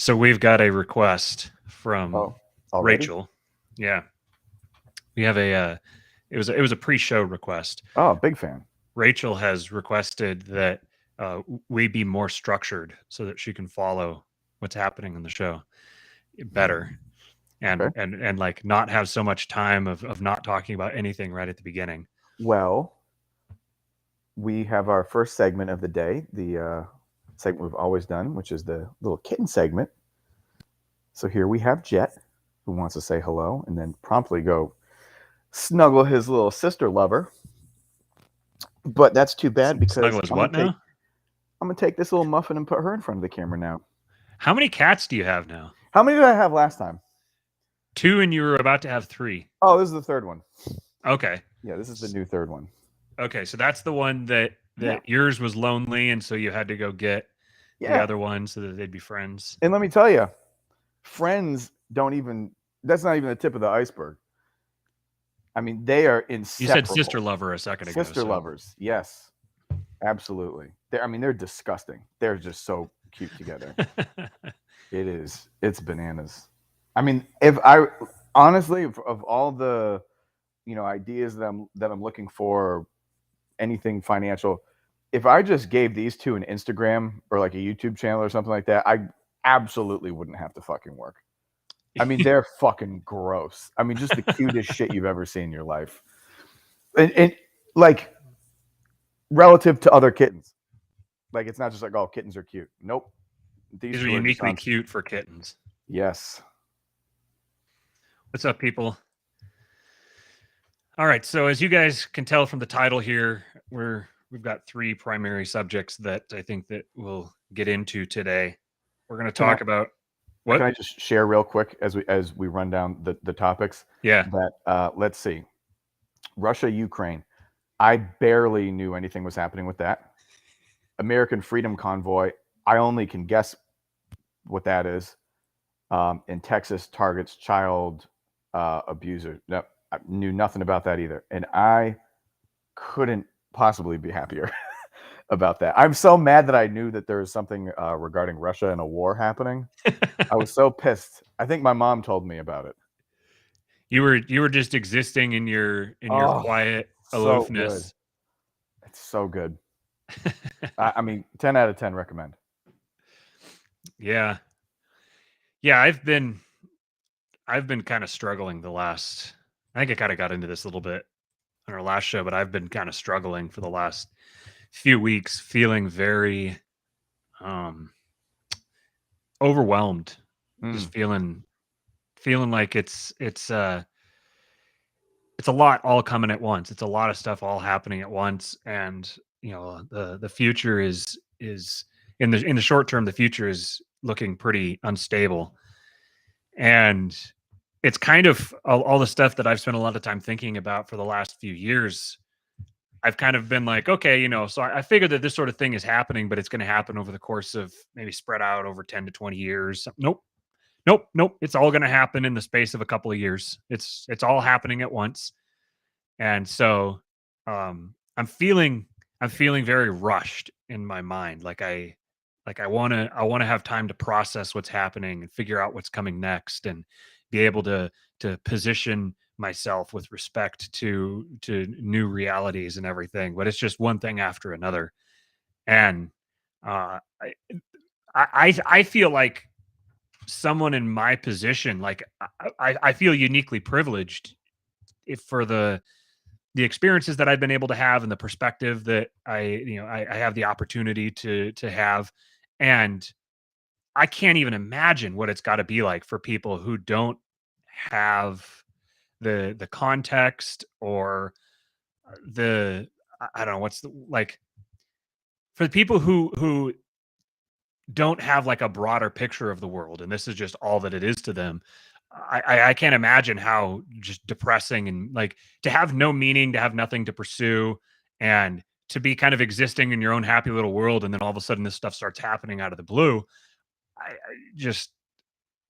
So we've got a request from already? Rachel. Yeah, we have it was a pre-show request. Oh, big fan. Rachel has requested that we be more structured so that she can follow what's happening in the show better, and Okay. and like not have so much time of not talking about anything right at the beginning. Well, we have our first segment of the day, the segment we've always done, which is the little kitten segment. So here we have Jet, who wants to say hello and then promptly go snuggle his little sister lover. But that's too bad because Snuggle is what now? I'm gonna take this little muffin and put her in front of the camera now. How many cats do you have now? How many did I have last time? 2, and you were about to have 3. Oh, this is the third one. Okay. Yeah, this is the new third one. Okay, so that's the one that yours was lonely, and so you had to go get the other one so that they'd be friends. And let me tell you, friends don't even. That's not even the tip of the iceberg. I mean, they are inseparable. You said sister lover a second ago. Sister lovers, yes, absolutely. They're disgusting. They're just so cute together. It is. It's bananas. I mean, if I honestly, of all the, ideas that I'm looking for, anything financial, if I just gave these two an Instagram or like a YouTube channel or something like that, I absolutely wouldn't have to fucking work. I mean, they're fucking gross. I mean, just the cutest shit you've ever seen in your life. And like relative to other kittens. Like, it's not just like, oh, kittens are cute. Nope. These are uniquely cute for kittens. Yes. What's up, people? All right. So as you guys can tell from the title here, we've got 3 primary subjects that I think that we'll get into today. We're going to talk about what? Can I just share real quick as we run down the topics? Yeah. That let's see. Russia, Ukraine. I barely knew anything was happening with that. American Freedom Convoy. I only can guess what that is. In Texas, targets child abuser. No, I knew nothing about that either, and I couldn't possibly be happier about that. I'm so mad that I knew that there was something regarding Russia and a war happening. I was so pissed. I think my mom told me about it. You were just existing in your quiet aloofness. So it's so good. I mean, 10 out of 10 recommend. Yeah. I've been kind of struggling the last. I think I kind of got into this a little bit on our last show, but I've been kind of struggling for the last few weeks, feeling very overwhelmed. Just feeling like it's a lot all coming at once. It's a lot of stuff all happening at once, and the future is in the short term, the future is looking pretty unstable, and it's kind of all the stuff that I've spent a lot of time thinking about for the last few years. I've kind of been like, okay, so I figured that this sort of thing is happening, but it's going to happen over the course of maybe spread out over 10 to 20 years. Nope. It's all going to happen in the space of a couple of years. It's all happening at once. And so I'm feeling very rushed in my mind. Like I want to have time to process what's happening and figure out what's coming next, and be able to position myself with respect to new realities and everything. But it's just one thing after another. And I feel like someone in my position, like I feel uniquely privileged for the experiences that I've been able to have, and the perspective that I have the opportunity to have. And I can't even imagine what it's got to be like for people who don't have the context, or I don't know what's for the people who don't have like a broader picture of the world, and this is just all that it is to them. I can't imagine how just depressing, and like to have no meaning, to have nothing to pursue, and to be kind of existing in your own happy little world, and then all of a sudden this stuff starts happening out of the blue.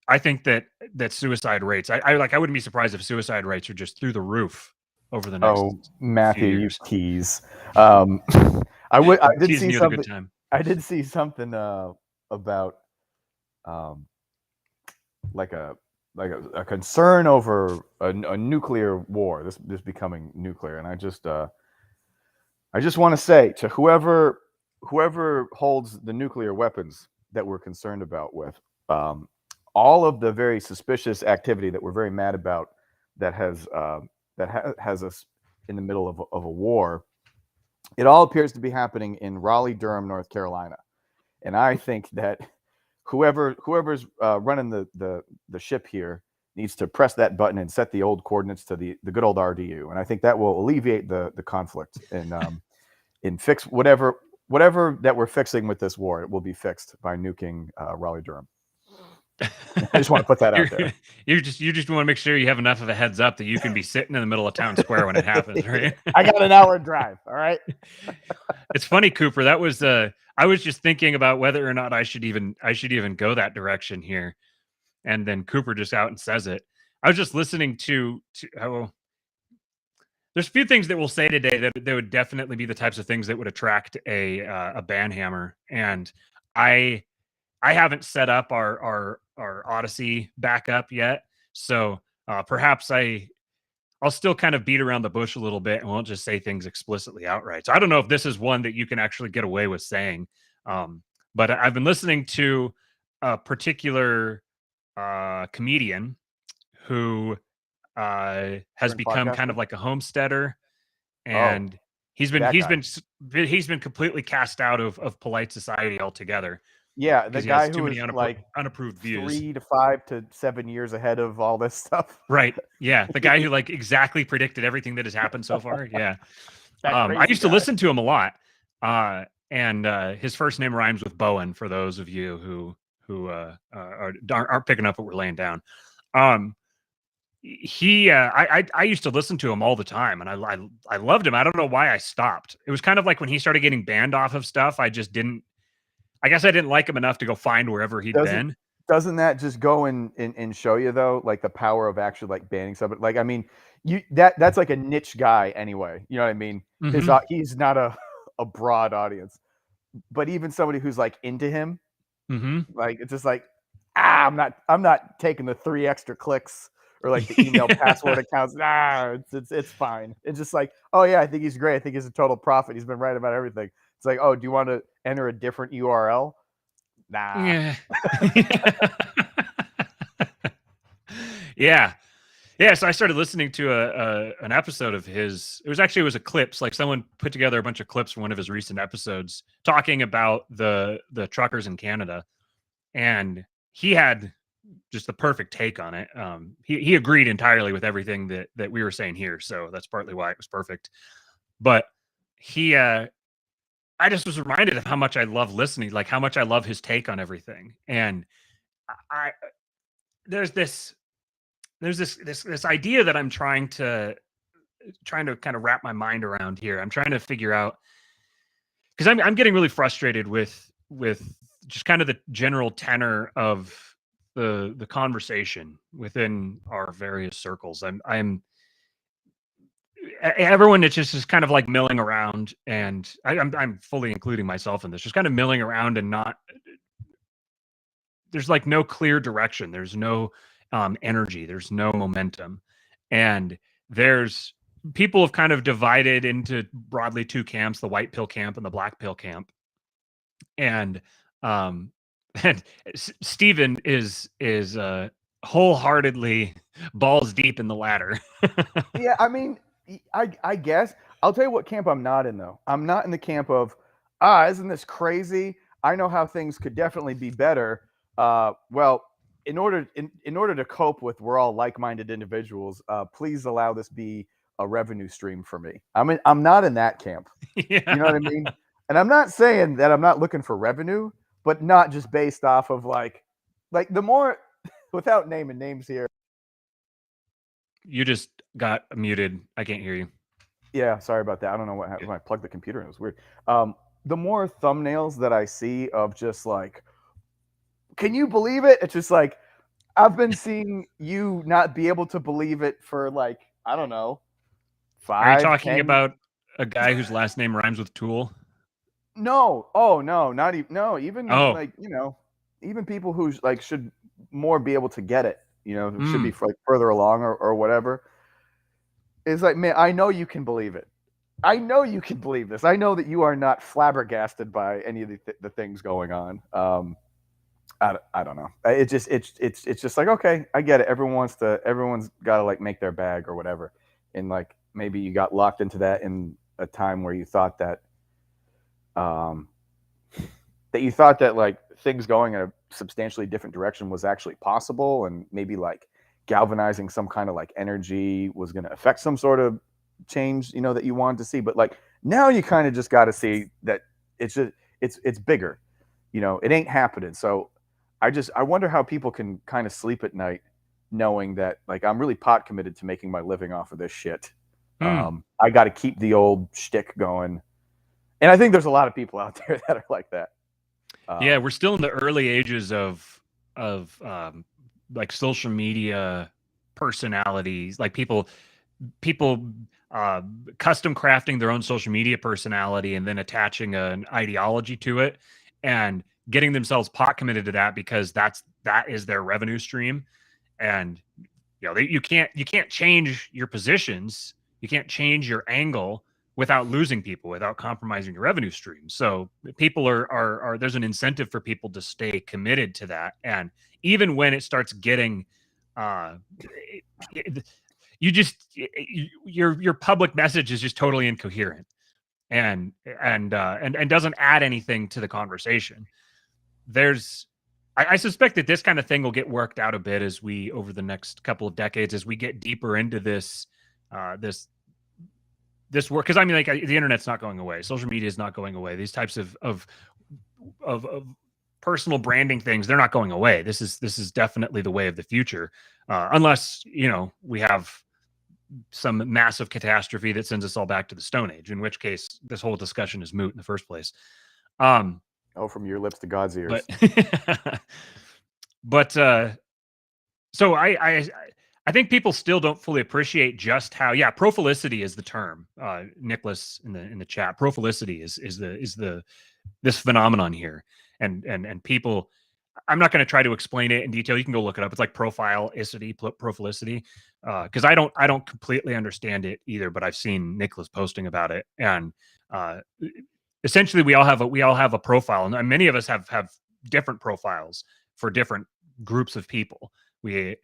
I think that suicide rates, I wouldn't be surprised if suicide rates are just through the roof over the next. Oh, Matthew, you tease. I did see something. I did see something about a concern over a nuclear war, this becoming nuclear. And I just want to say to whoever holds the nuclear weapons that we're concerned about with, all of the very suspicious activity that we're very mad about that has has us in the middle of a war, it all appears to be happening in Raleigh-Durham, North Carolina. And I think that whoever's running the ship here needs to press that button and set the old coordinates to the good old RDU. And I think that will alleviate the conflict and fix whatever that we're fixing with this war. It will be fixed by nuking Raleigh-Durham. I just want to put that out there. You just want to make sure you have enough of a heads up that you can be sitting in the middle of town square when it happens, right? I got an hour drive. All right. It's funny, Cooper. That was I was just thinking about whether or not I should even go that direction here, and then Cooper just out and says it. I was just listening to there's a few things that we'll say today that would definitely be the types of things that would attract a banhammer, and I haven't set up our Odyssey backup yet, so perhaps I'll still kind of beat around the bush a little bit and won't just say things explicitly outright. So I don't know if this is one that you can actually get away with saying, but I've been listening to a particular comedian who has become kind of like a homesteader, and he's been completely cast out of polite society altogether. Yeah, the guy who is like unapproved views, 3 to 5 to 7 years ahead of all this stuff. Right. Yeah, the guy who like exactly predicted everything that has happened so far. Yeah. I used to listen to him a lot. And his first name rhymes with Bowen, for those of you who aren't picking up what we're laying down. I used to listen to him all the time, and I loved him. I don't know why I stopped. It was kind of like when he started getting banned off of stuff, I guess I didn't like him enough to go find wherever he'd been. Doesn't that just go and show you though, like the power of actually like banning somebody? Like, I mean, that's like a niche guy anyway. You know what I mean? Mm-hmm. He's not a broad audience, but even somebody who's like into him, mm-hmm. like it's just like, I'm not taking the 3 extra clicks or like the email password accounts. It's fine. It's just like, oh yeah, I think he's great. I think he's a total prophet. He's been right about everything. It's like, oh, do you want to enter a different URL? Nah. Yeah. Yeah. So I started listening to an episode of his. It was a clips. Like someone put together a bunch of clips from one of his recent episodes talking about the truckers in Canada, and he had just the perfect take on it. He agreed entirely with everything that we were saying here, so that's partly why it was perfect. But I just was reminded of how much I love listening, like how much I love his take on everything. And there's this idea that I'm trying to kind of wrap my mind around here. I'm trying to figure out, because I'm getting really frustrated with just kind of the general tenor of the conversation within our various circles. Everyone is just kind of like milling around, and I'm fully including myself in this, just kind of milling around and not, there's like no clear direction. There's no energy. There's no momentum. And there's people have kind of divided into broadly 2 camps, the white pill camp and the black pill camp. And Steven is wholeheartedly balls deep in the latter. Yeah, I mean, I guess I'll tell you what camp I'm not in though. I'm not in the camp of, isn't this crazy? I know how things could definitely be better. Well, in order to cope with, we're all like-minded individuals, please allow this be a revenue stream for me. I'm not in that camp. Yeah. You know what I mean? And I'm not saying that I'm not looking for revenue, but not just based off of like the more, without naming names here. You just got muted. I can't hear you. Yeah, sorry about that. I don't know what happened when I plugged the computer in. It was weird. The more thumbnails that I see of just like, can you believe it? It's just like, I've been seeing you not be able to believe it for like, I don't know, 5. Are you talking 10... about a guy whose last name rhymes with Tool? No. Oh no, not even. No, even Oh. like, you know, even people who like should more be able to get it. Should be like further along or whatever. It's like, man, I know you can believe it. I know you can believe this. I know that you are not flabbergasted by any of the things going on. I don't know. It's just like, okay, I get it. Everyone's got to like make their bag or whatever. And like, maybe you got locked into that in a time where you thought that, like things going in a substantially different direction was actually possible. And maybe like galvanizing some kind of like energy was going to affect some sort of change, that you wanted to see. But like, now you kind of just got to see that it's bigger, it ain't happening. So I wonder how people can kind of sleep at night knowing that like I'm really pot committed to making my living off of this shit. I got to keep the old shtick going. And I think there's a lot of people out there that are like that. Yeah, we're still in the early ages of like social media personalities, like people custom crafting their own social media personality and then attaching an ideology to it and getting themselves pot committed to that because that is their revenue stream. And you can't change your positions, you can't change your angle without losing people, without compromising your revenue stream. So people are there's an incentive for people to stay committed to that. And even when it starts getting your public message is just totally incoherent and doesn't add anything to the conversation. I suspect that this kind of thing will get worked out a bit as we, over the next couple of decades, as we get deeper into this work. Because I mean, like, the internet's not going away, social media is not going away. These types of personal branding things, they're not going away. This is definitely the way of the future, unless we have some massive catastrophe that sends us all back to the Stone Age, in which case this whole discussion is moot in the first place. From your lips to God's ears. But so I think people still don't fully appreciate just how, profilicity is the term. Nicholas in the chat, profilicity is this phenomenon here, and people. I'm not going to try to explain it in detail. You can go look it up. It's like profilicity, because I don't completely understand it either. But I've seen Nicholas posting about it, and essentially we all have a profile, and many of us have different profiles for different groups of people. We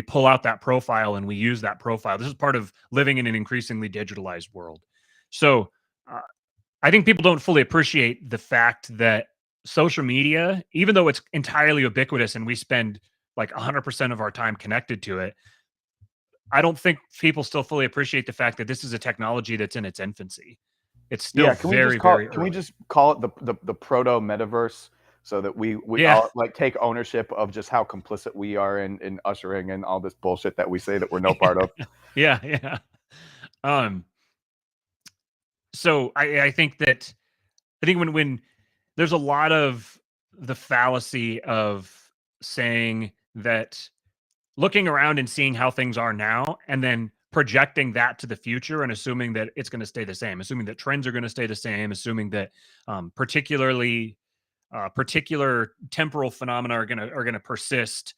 pull out that profile and we use that profile. This is part of living in an increasingly digitalized world. So I think people don't fully appreciate the fact that social media, even though it's entirely ubiquitous and we spend like 100% of our time connected to it, I don't think people still fully appreciate the fact that this is a technology that's in its infancy. It's still very early. Can we just call it the proto metaverse, so that we all like take ownership of just how complicit we are in ushering in all this bullshit that we say that we're no part of? Yeah. So I think when there's a lot of the fallacy of saying that, looking around and seeing how things are now and then projecting that to the future and assuming that it's going to stay the same, assuming that trends are going to stay the same, assuming that particular temporal phenomena are going to persist.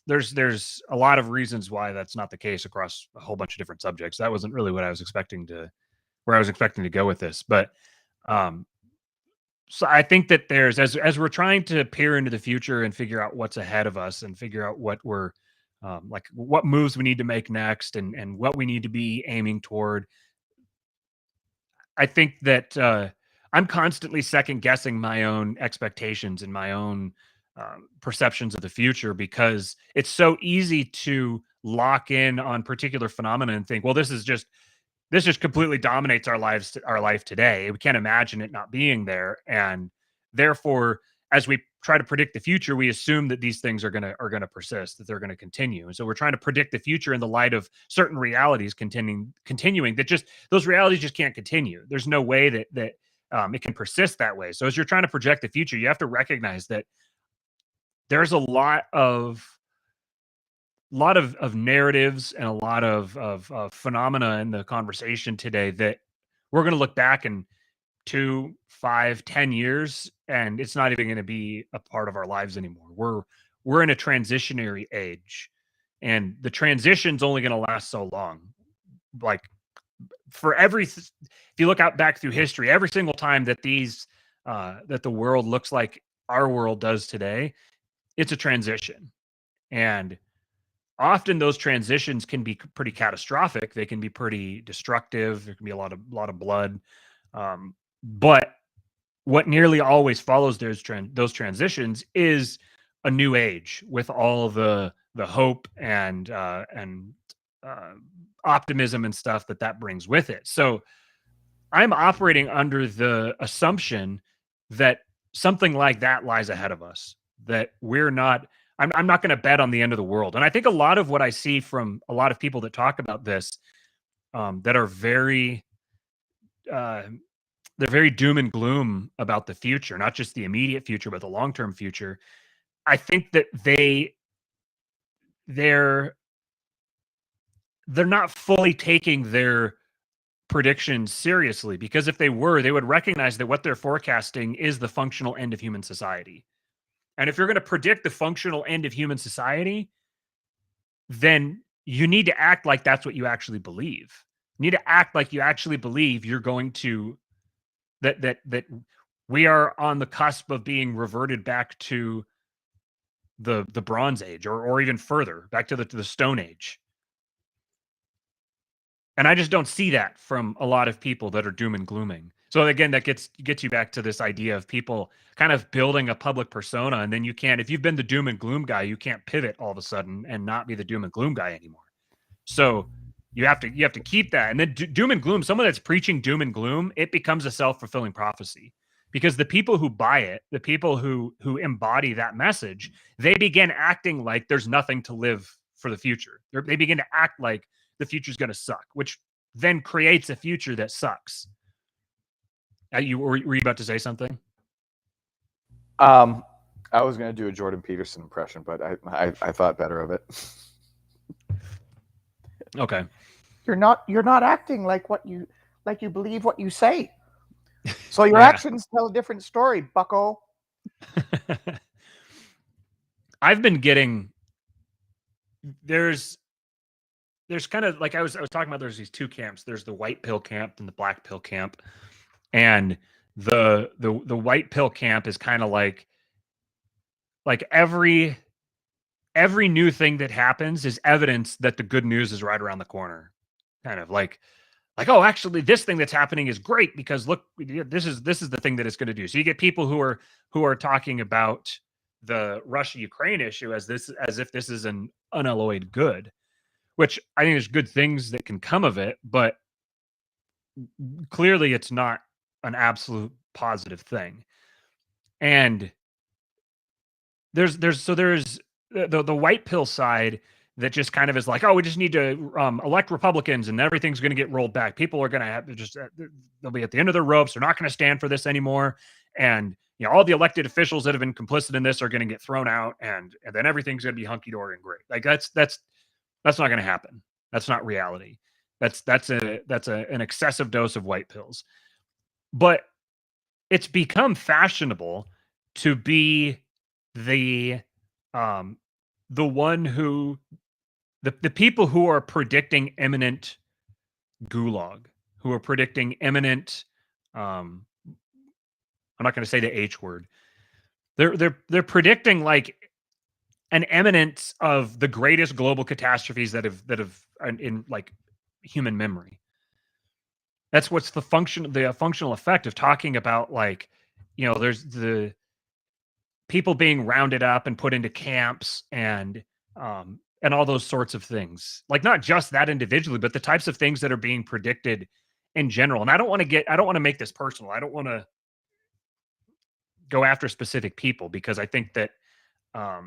There's a lot of reasons why that's not the case across a whole bunch of different subjects. That wasn't really what I was expecting to go with this, but so I think that there's, as we're trying to peer into the future and figure out what's ahead of us and figure out what we're like, what moves we need to make next and what we need to be aiming toward. I think that I'm constantly second guessing my own expectations and my own perceptions of the future, because it's so easy to lock in on particular phenomena and think, well, this just completely dominates our life today. We can't imagine it not being there. And therefore, as we try to predict the future, we assume that these things are going to persist, that they're going to continue. And so we're trying to predict the future in the light of certain realities continuing that just, those realities just can't continue. There's no way that it can persist that way. So as you're trying to project the future, you have to recognize that there's a lot of narratives and a lot of phenomena in the conversation today that we're going to look back in 2, 5, 10 years, and it's not even going to be a part of our lives anymore. we're in a transitionary age, and the transition's only going to last so long. Like if you look out back through history, every single time that that the world looks like our world does today, it's a transition. And often those transitions can be pretty catastrophic. They can be pretty destructive. There can be a lot of blood. But what nearly always follows those transitions is a new age with all the hope and optimism and stuff that brings with it. So I'm operating under the assumption that something like that lies ahead of us, that we're not, I'm not going to bet on the end of the world. And I think a lot of what I see from a lot of people that talk about this, that are uh, they're very doom and gloom about the future, not just the immediate future, but the long-term future. I think that they're not fully taking their predictions seriously, because if they were, they would recognize that what they're forecasting is the functional end of human society. And if you're going to predict the functional end of human society, then you need to act like that's what you actually believe. You need to act like you actually believe you're going to that we are on the cusp of being reverted back to the Bronze Age, or even further back to the Stone Age. And I just don't see that from a lot of people that are doom and glooming. So again, that gets you back to this idea of people kind of building a public persona, and then you can't, if you've been the doom and gloom guy, you can't pivot all of a sudden and not be the doom and gloom guy anymore. So you have to keep that. And then doom and gloom, someone that's preaching doom and gloom, it becomes a self-fulfilling prophecy, because the people who buy it, the people who embody that message, they begin acting like there's nothing to live for the future. They begin to act like the future's going to suck, which then creates a future that sucks. Were you about to say something? I was going to do a Jordan Peterson impression, but I thought better of it. Okay. You're not acting like you believe what you say. So your actions tell a different story, bucko. I've been getting, there's kind of, like I was talking about, there's these two camps. There's the white pill camp and the black pill camp. And the white pill camp is kind of like every new thing that happens is evidence that the good news is right around the corner. Kind of like, oh, actually this thing that's happening is great, because look, this is the thing that it's going to do. So you get people who are talking about the Russia-Ukraine issue as if this is an unalloyed good, which I think there's good things that can come of it, but clearly it's not an absolute positive thing. And there's the white pill side that just kind of is like, oh, we just need to elect Republicans and everything's going to get rolled back. People are going to have just they'll be at the end of their ropes. They're not going to stand for this anymore. And all the elected officials that have been complicit in this are going to get thrown out, and then everything's going to be hunky dory and great. Like that's not going to happen. That's not reality. That's an excessive dose of white pills. But it's become fashionable to be the one who the people who are predicting imminent gulag, who are predicting imminent I'm not going to say the H word. They're predicting like an imminence of the greatest global catastrophes that have in like human memory. That's what's the functional effect of talking about, like, there's the people being rounded up and put into camps and all those sorts of things. Like, not just that individually, but the types of things that are being predicted in general. And I don't want to make this personal. I don't want to go after specific people, because I think that I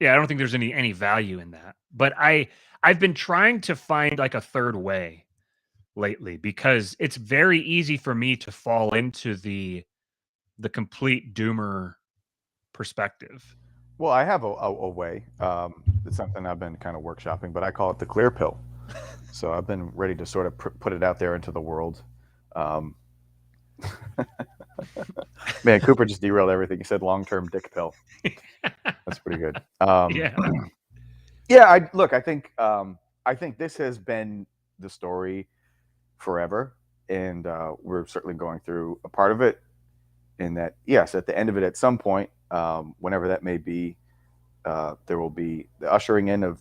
don't think there's any value in that. But I've been trying to find like a third way lately, because it's very easy for me to fall into the complete doomer perspective. Well, I have a way. It's something I've been kind of workshopping, but I call it the clear pill. So I've been ready to sort of put it out there into the world. Man, Cooper just derailed everything. He said long-term dick pill. That's pretty good. Yeah. Yeah. I think this has been the story forever, and we're certainly going through a part of it. In that, yes, at the end of it, at some point, whenever that may be, there will be the ushering in of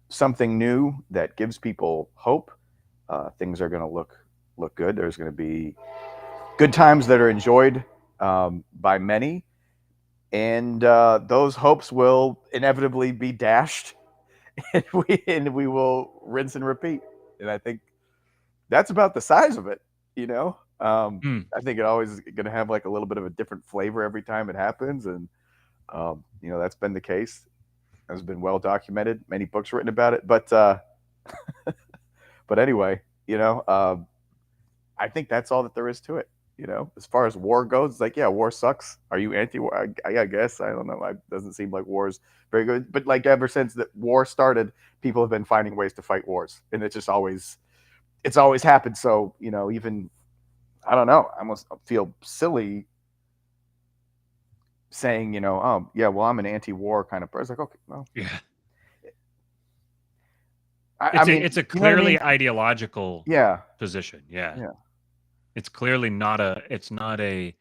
something new that gives people hope. Things are going to look good. There's going to be good times that are enjoyed by many, and those hopes will inevitably be dashed, and we will rinse and repeat. And I think that's about the size of it. I think it always is going to have like a little bit of a different flavor every time it happens, and that's been the case. Has been well documented. Many books written about it, but anyway, I think that's all that there is to it. As far as war goes, it's like, yeah, war sucks. Are you anti-war? I guess. I don't know. It doesn't seem like war's very good. But like ever since that war started, people have been finding ways to fight wars, and it's always happened. So even I don't know. I almost feel silly saying, oh yeah, well, I'm an anti-war kind of person. Like, okay, well, Yeah. I mean, it's a clearly ideological position. Yeah. It's clearly not a, it's a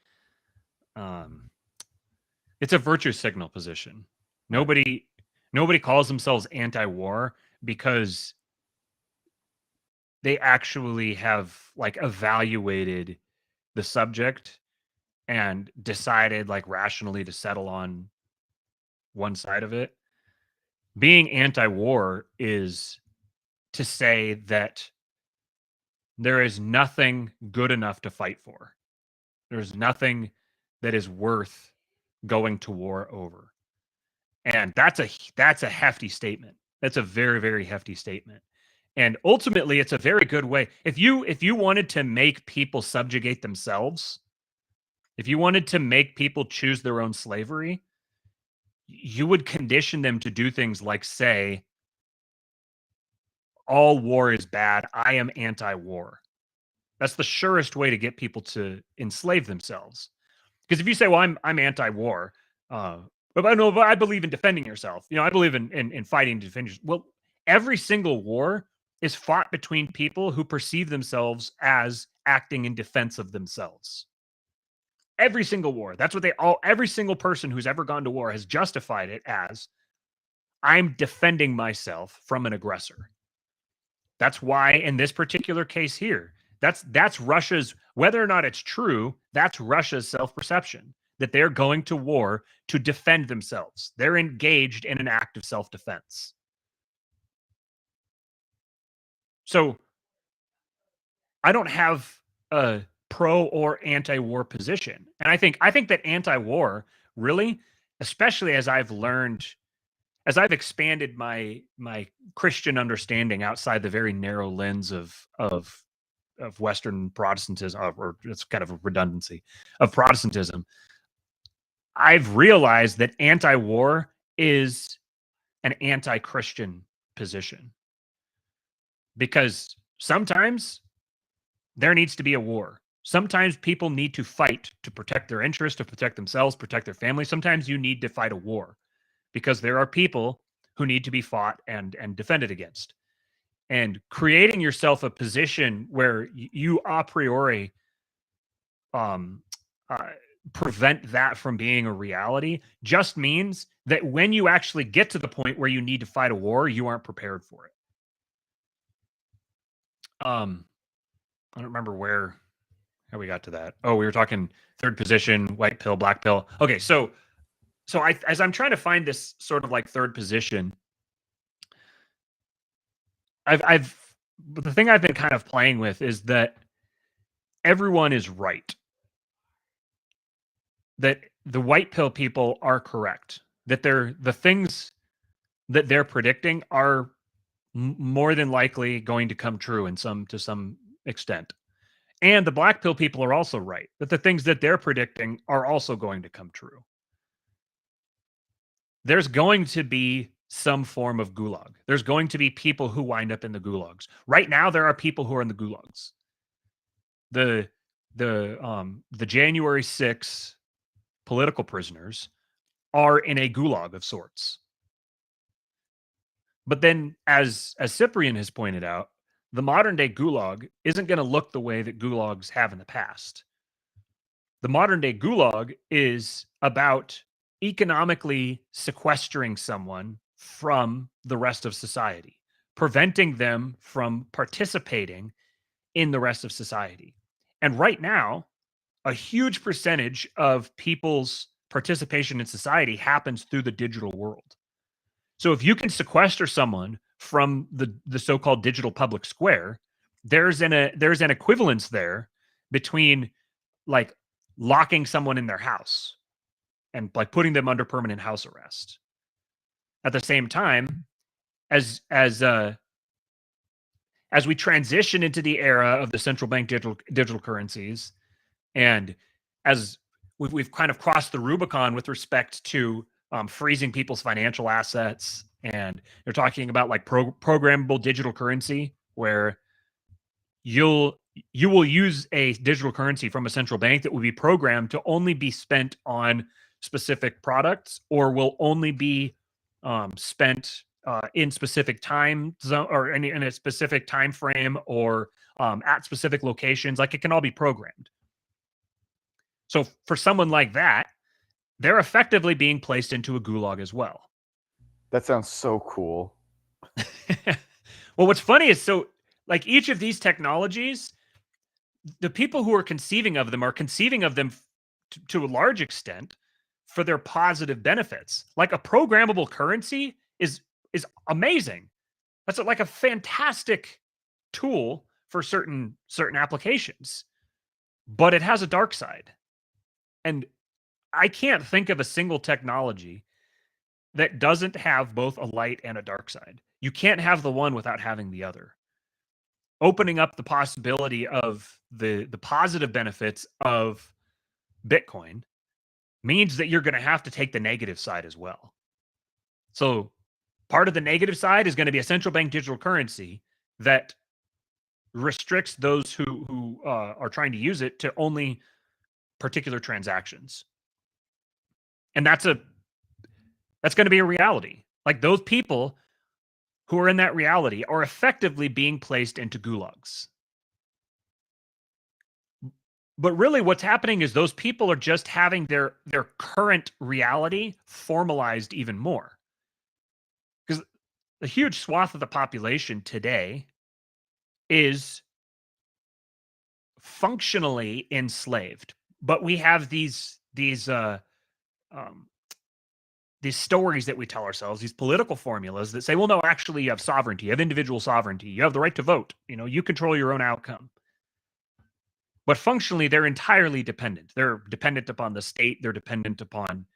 virtue signal position. Right. Nobody calls themselves anti-war because they actually have like evaluated the subject and decided like rationally to settle on one side of it. Being anti-war is to say that there is nothing good enough to fight for. There's nothing that is worth going to war over. And that's a hefty statement. That's a very, very hefty statement. And ultimately it's a very good way. If you wanted to make people subjugate themselves, if you wanted to make people choose their own slavery, you would condition them to do things like say, all war is bad. I am anti-war. That's the surest way to get people to enslave themselves. Because if you say, well, I'm anti-war, but I believe in defending yourself. I believe in fighting to defend yourself. Well, every single war is fought between people who perceive themselves as acting in defense of themselves. Every single war. That's what every single person who's ever gone to war has justified it as, I'm defending myself from an aggressor. That's why in this particular case here, that's Russia's, whether or not it's true, that's Russia's self-perception that they're going to war to defend themselves. They're engaged in an act of self-defense. So I don't have a pro or anti-war position. And I think that anti-war really, especially as I've expanded my Christian understanding outside the very narrow lens of Western Protestantism, or it's kind of a redundancy of Protestantism, I've realized that anti-war is an anti-Christian position, because sometimes there needs to be a war. Sometimes people need to fight to protect their interests, to protect themselves, protect their family. Sometimes you need to fight a war because there are people who need to be fought and defended against. And creating yourself a position where you a priori prevent that from being a reality just means that when you actually get to the point where you need to fight a war, you aren't prepared for it. I don't remember how we got to that. Oh, we were talking third position, white pill, black pill. Okay, so as I'm trying to find this sort of like third position, the thing I've been kind of playing with is that everyone is right. That the white pill people are correct. That the things that they're predicting are more than likely going to come true to some extent. And the black pill people are also right. That the things that they're predicting are also going to come true. There's going to be some form of gulag. There's going to be people who wind up in the gulags. Right now, there are people who are in the gulags. The January 6th political prisoners are in a gulag of sorts. But then, as Cyprian has pointed out, the modern day gulag isn't going to look the way that gulags have in the past. The modern day gulag is about economically sequestering someone from the rest of society, preventing them from participating in the rest of society. And right now, a huge percentage of people's participation in society happens through the digital world. So if you can sequester someone from the so-called digital public square, there's an equivalence there between like locking someone in their house and like putting them under permanent house arrest. At the same time, as we transition into the era of the central bank digital currencies, and as we've kind of crossed the Rubicon with respect to freezing people's financial assets, and they're talking about like programmable digital currency, where you will use a digital currency from a central bank that will be programmed to only be spent on specific products, or will only be spent in specific time zone, or in a specific time frame, or at specific locations. Like, it can all be programmed. So for someone like that, they're effectively being placed into a gulag as well. That sounds so cool. Well, what's funny is, so like each of these technologies, the people who are conceiving of them to a large extent for their positive benefits. Like a programmable currency is amazing. That's like a fantastic tool for certain applications, but it has a dark side. And I can't think of a single technology that doesn't have both a light and a dark side. You can't have the one without having the other. Opening up the possibility of the positive benefits of Bitcoin means that you're going to have to take the negative side as well. So part of the negative side is going to be a central bank digital currency that restricts those who are trying to use it to only particular transactions. And that's going to be a reality. Like, those people who are in that reality are effectively being placed into gulags. But really what's happening is those people are just having their current reality formalized even more. Because a huge swath of the population today is functionally enslaved. But we have these stories that we tell ourselves, these political formulas that say, well, no, actually you have sovereignty, you have individual sovereignty, you have the right to vote, you control your own outcome. But functionally, they're entirely dependent. They're dependent upon the state. They're dependent upon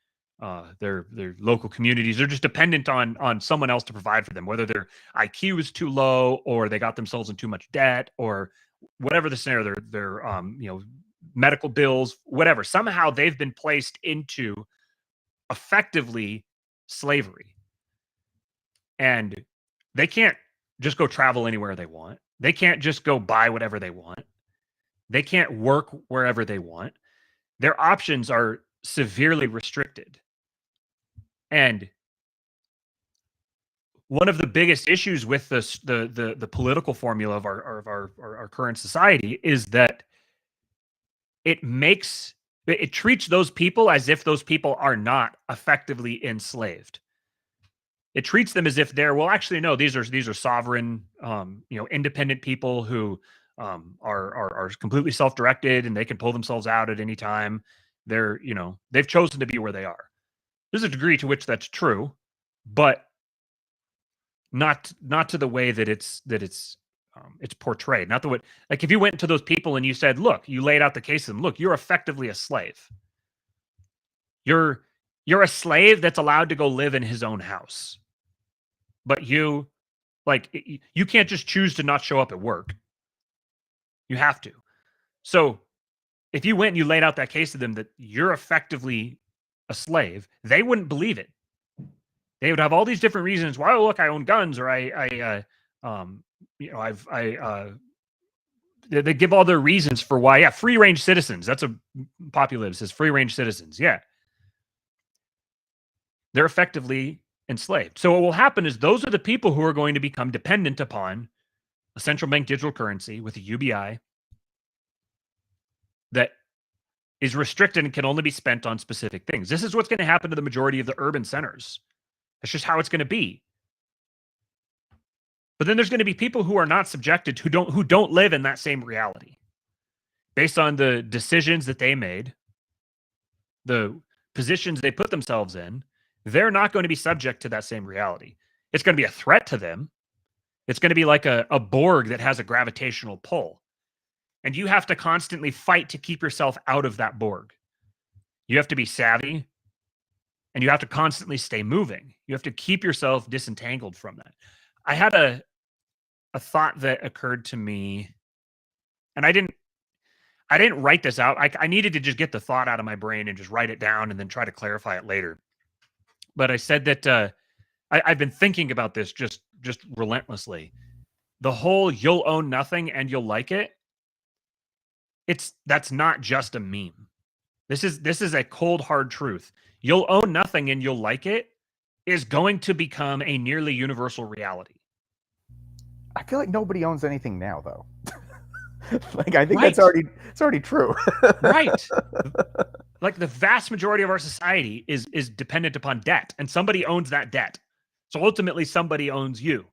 their local communities. They're just dependent on someone else to provide for them, whether their IQ is too low, or they got themselves in too much debt, or whatever the scenario, their medical bills, whatever. Somehow they've been placed into effectively slavery. And they can't just go travel anywhere they want. They can't just go buy whatever they want. They can't work wherever they want. Their options are severely restricted. And one of the biggest issues with this, the political formula of our current society, is that it treats those people as if those people are not effectively enslaved. It treats them as if they're, well, actually, no, these are sovereign, independent people who are completely self-directed, and they can pull themselves out at any time. They've chosen to be where they are. There's a degree to which that's true, but not to the way that it's portrayed. Not the way, like, if you went to those people and you said, look, you laid out the case of them, look, you're effectively a slave. You're a slave that's allowed to go live in his own house. But you can't just choose to not show up at work. You have to. So if you went and you laid out that case to them that you're effectively a slave, they wouldn't believe it. They would have all these different reasons why. Oh, look, I own guns, or they give all their reasons for why. Yeah, free range citizens. That's a popular. It says free range citizens. Yeah, they're effectively enslaved. So what will happen is those are the people who are going to become dependent upon a central bank digital currency with a UBI that is restricted and can only be spent on specific things. This is what's going to happen to the majority of the urban centers. That's just how it's going to be. But then there's going to be people who are not subjected, who don't live in that same reality based on the decisions that they made, the positions they put themselves in. They're not going to be subject to that same reality. It's going to be a threat to them. It's going to be like a Borg that has a gravitational pull. And you have to constantly fight to keep yourself out of that Borg. You have to be savvy, and you have to constantly stay moving. You have to keep yourself disentangled from that. I had a thought that occurred to me, and I didn't write this out. I needed to just get the thought out of my brain and just write it down and then try to clarify it later. But I said that I've been thinking about this just relentlessly. The whole "you'll own nothing and you'll like it." That's not just a meme. This is a cold hard truth. You'll own nothing and you'll like it is going to become a nearly universal reality. I feel like nobody owns anything now, though. Like, I think it's already true. Right. Like, the vast majority of our society is dependent upon debt, and somebody owns that debt. So ultimately, somebody owns you.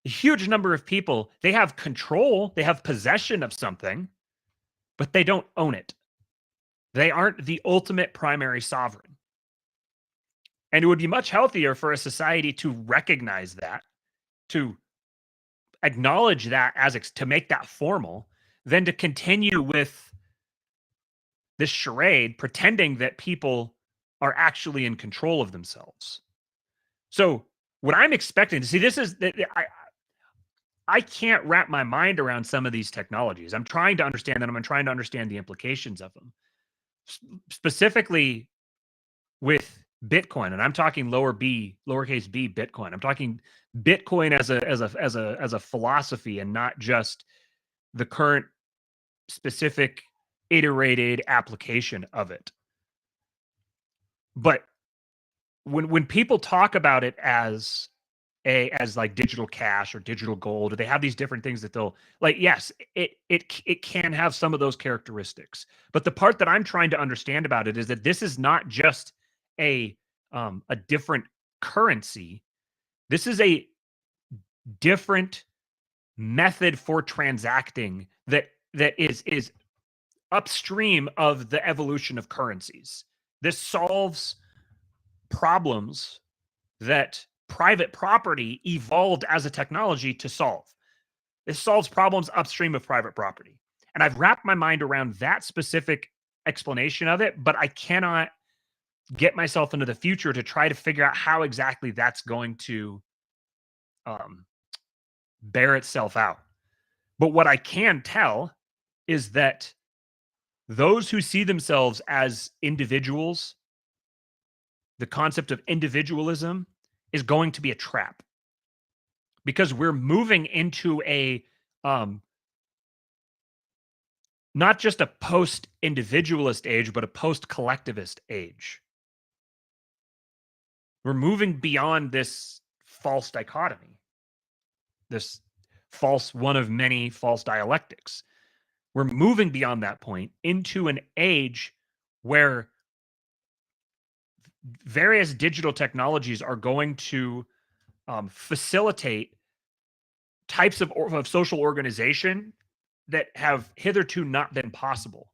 A huge number of people, they have control, they have possession of something, but they don't own it. They aren't the ultimate primary sovereign. And it would be much healthier for a society to recognize that, to acknowledge that to make that formal, than to continue with this charade pretending that people are actually in control of themselves. So what I'm expecting to see, this is I can't wrap my mind around some of these technologies. I'm trying to understand them. I'm trying to understand the implications of them. Specifically with Bitcoin, and I'm talking lowercase b Bitcoin. I'm talking Bitcoin as a philosophy, and not just the current specific iterated application of it. But when people talk about it as like digital cash or digital gold, or they have these different things that they'll like, yes, it can have some of those characteristics. But the part that I'm trying to understand about it is that this is not just a different currency. This is a different method for transacting that is upstream of the evolution of currencies. This solves problems that private property evolved as a technology to solve. This solves problems upstream of private property. And I've wrapped my mind around that specific explanation of it, but I cannot get myself into the future to try to figure out how exactly that's going to bear itself out. But what I can tell is that those who see themselves as individuals, the concept of individualism is going to be a trap, because we're moving into a not just a post-individualist age, but a post-collectivist age. We're moving beyond this false dichotomy, this false one of many false dialectics. We're moving beyond that point into an age where various digital technologies are going to facilitate types of social organization that have hitherto not been possible.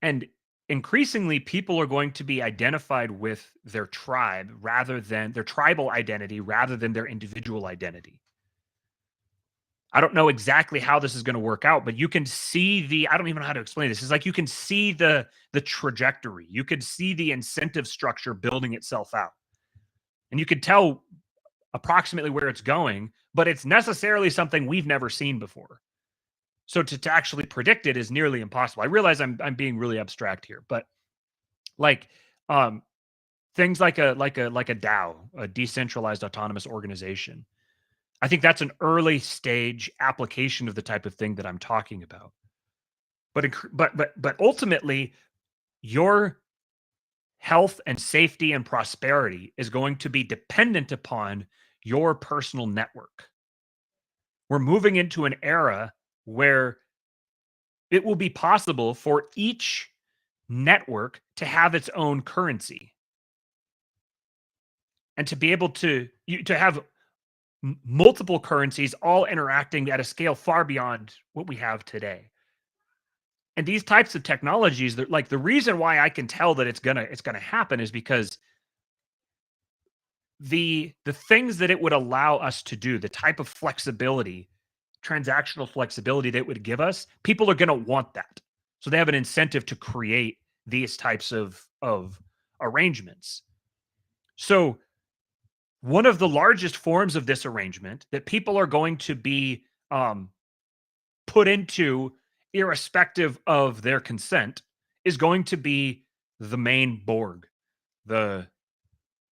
And increasingly, people are going to be identified with their tribe rather than their tribal identity, rather than their individual identity. I don't know exactly how this is going to work out, but you can see I don't even know how to explain this. It's like you can see the trajectory. You could see the incentive structure building itself out. And you could tell approximately where it's going, but it's necessarily something we've never seen before. So to actually predict it is nearly impossible. I realize I'm being really abstract here, but like things like a DAO, a decentralized autonomous organization. I think that's an early stage application of the type of thing that I'm talking about. But ultimately, your health and safety and prosperity is going to be dependent upon your personal network. We're moving into an era where it will be possible for each network to have its own currency and to be able to have multiple currencies all interacting at a scale far beyond what we have today. And these types of technologies, like the reason why I can tell that it's gonna happen is because the things that it would allow us to do, the type of flexibility, transactional flexibility that it would give us, people are gonna want that. So they have an incentive to create these types of arrangements. So one of the largest forms of this arrangement that people are going to be put into, irrespective of their consent, is going to be the main Borg, the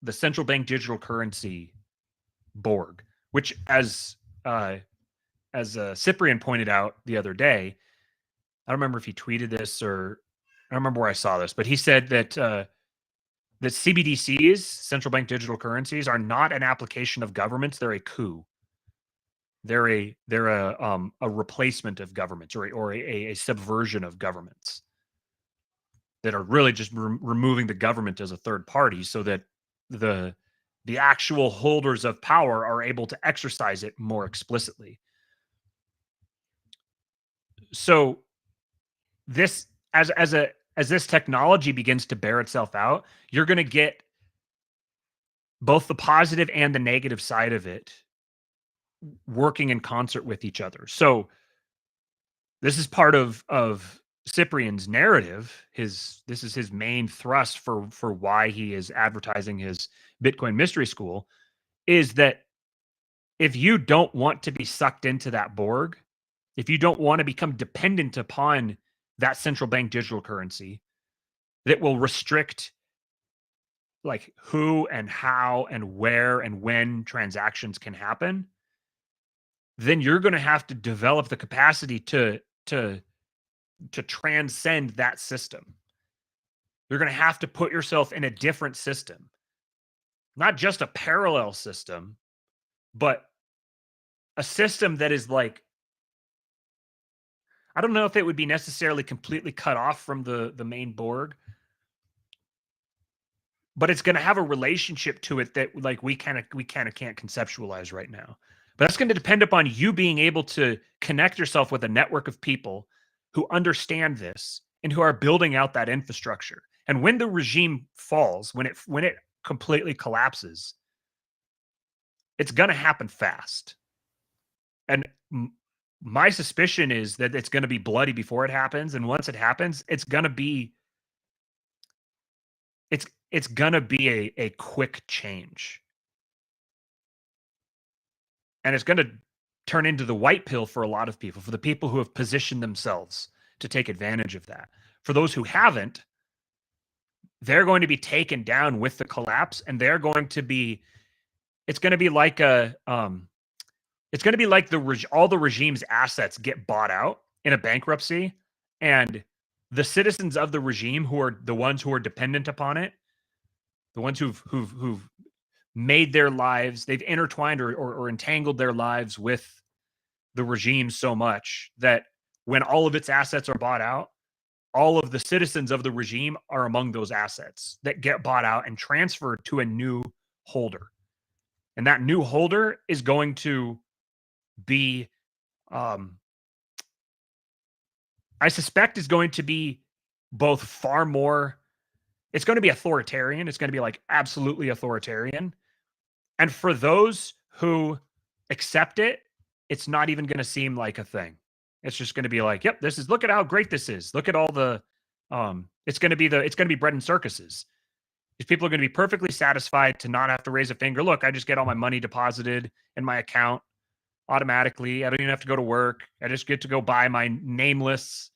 central bank digital currency Borg, which, as Cyprian pointed out the other day, I don't remember if he tweeted this or I don't remember where I saw this, but he said that that CBDCs, central bank digital currencies, are not an application of governments; they're a coup. They're a replacement of governments, or a subversion of governments that are really just removing the government as a third party, so that the actual holders of power are able to exercise it more explicitly. So this, as this technology begins to bear itself out, you're going to get both the positive and the negative side of it working in concert with each other. So this is part of Cyprian's narrative. This is his main thrust for why he is advertising his Bitcoin Mystery School, is that if you don't want to be sucked into that Borg, if you don't want to become dependent upon that central bank digital currency that will restrict like who and how and where and when transactions can happen, then you're going to have to develop the capacity to transcend that system. You're going to have to put yourself in a different system, not just a parallel system, but a system that is like, I don't know if it would be necessarily completely cut off from the main Borg, but it's going to have a relationship to it that like we kind of can't conceptualize right now. But that's going to depend upon you being able to connect yourself with a network of people who understand this and who are building out that infrastructure. And when the regime falls, when it completely collapses, it's going to happen fast. And my suspicion is that it's going to be bloody before it happens, and once it happens, it's going to be a quick change. And it's going to turn into the white pill for a lot of people, for the people who have positioned themselves to take advantage of that. For those who haven't, they're going to be taken down with the collapse, and they're going to be, it's going to be like a, it's going to be like all the regime's assets get bought out in a bankruptcy, and the citizens of the regime, who are the ones who are dependent upon it, the ones who've made their lives, they've intertwined or entangled their lives with the regime so much that when all of its assets are bought out, all of the citizens of the regime are among those assets that get bought out and transferred to a new holder. And that new holder is going to be, I suspect is going to be both far more, it's going to be authoritarian. It's going to be like absolutely authoritarian. And for those who accept it, it's not even going to seem like a thing. It's just going to be like, yep, look at how great this is. Look at all the, it's going to be bread and circuses. These people are going to be perfectly satisfied to not have to raise a finger. Look, I just get all my money deposited in my account automatically. I don't even have to go to work. I just get to go buy my nameless,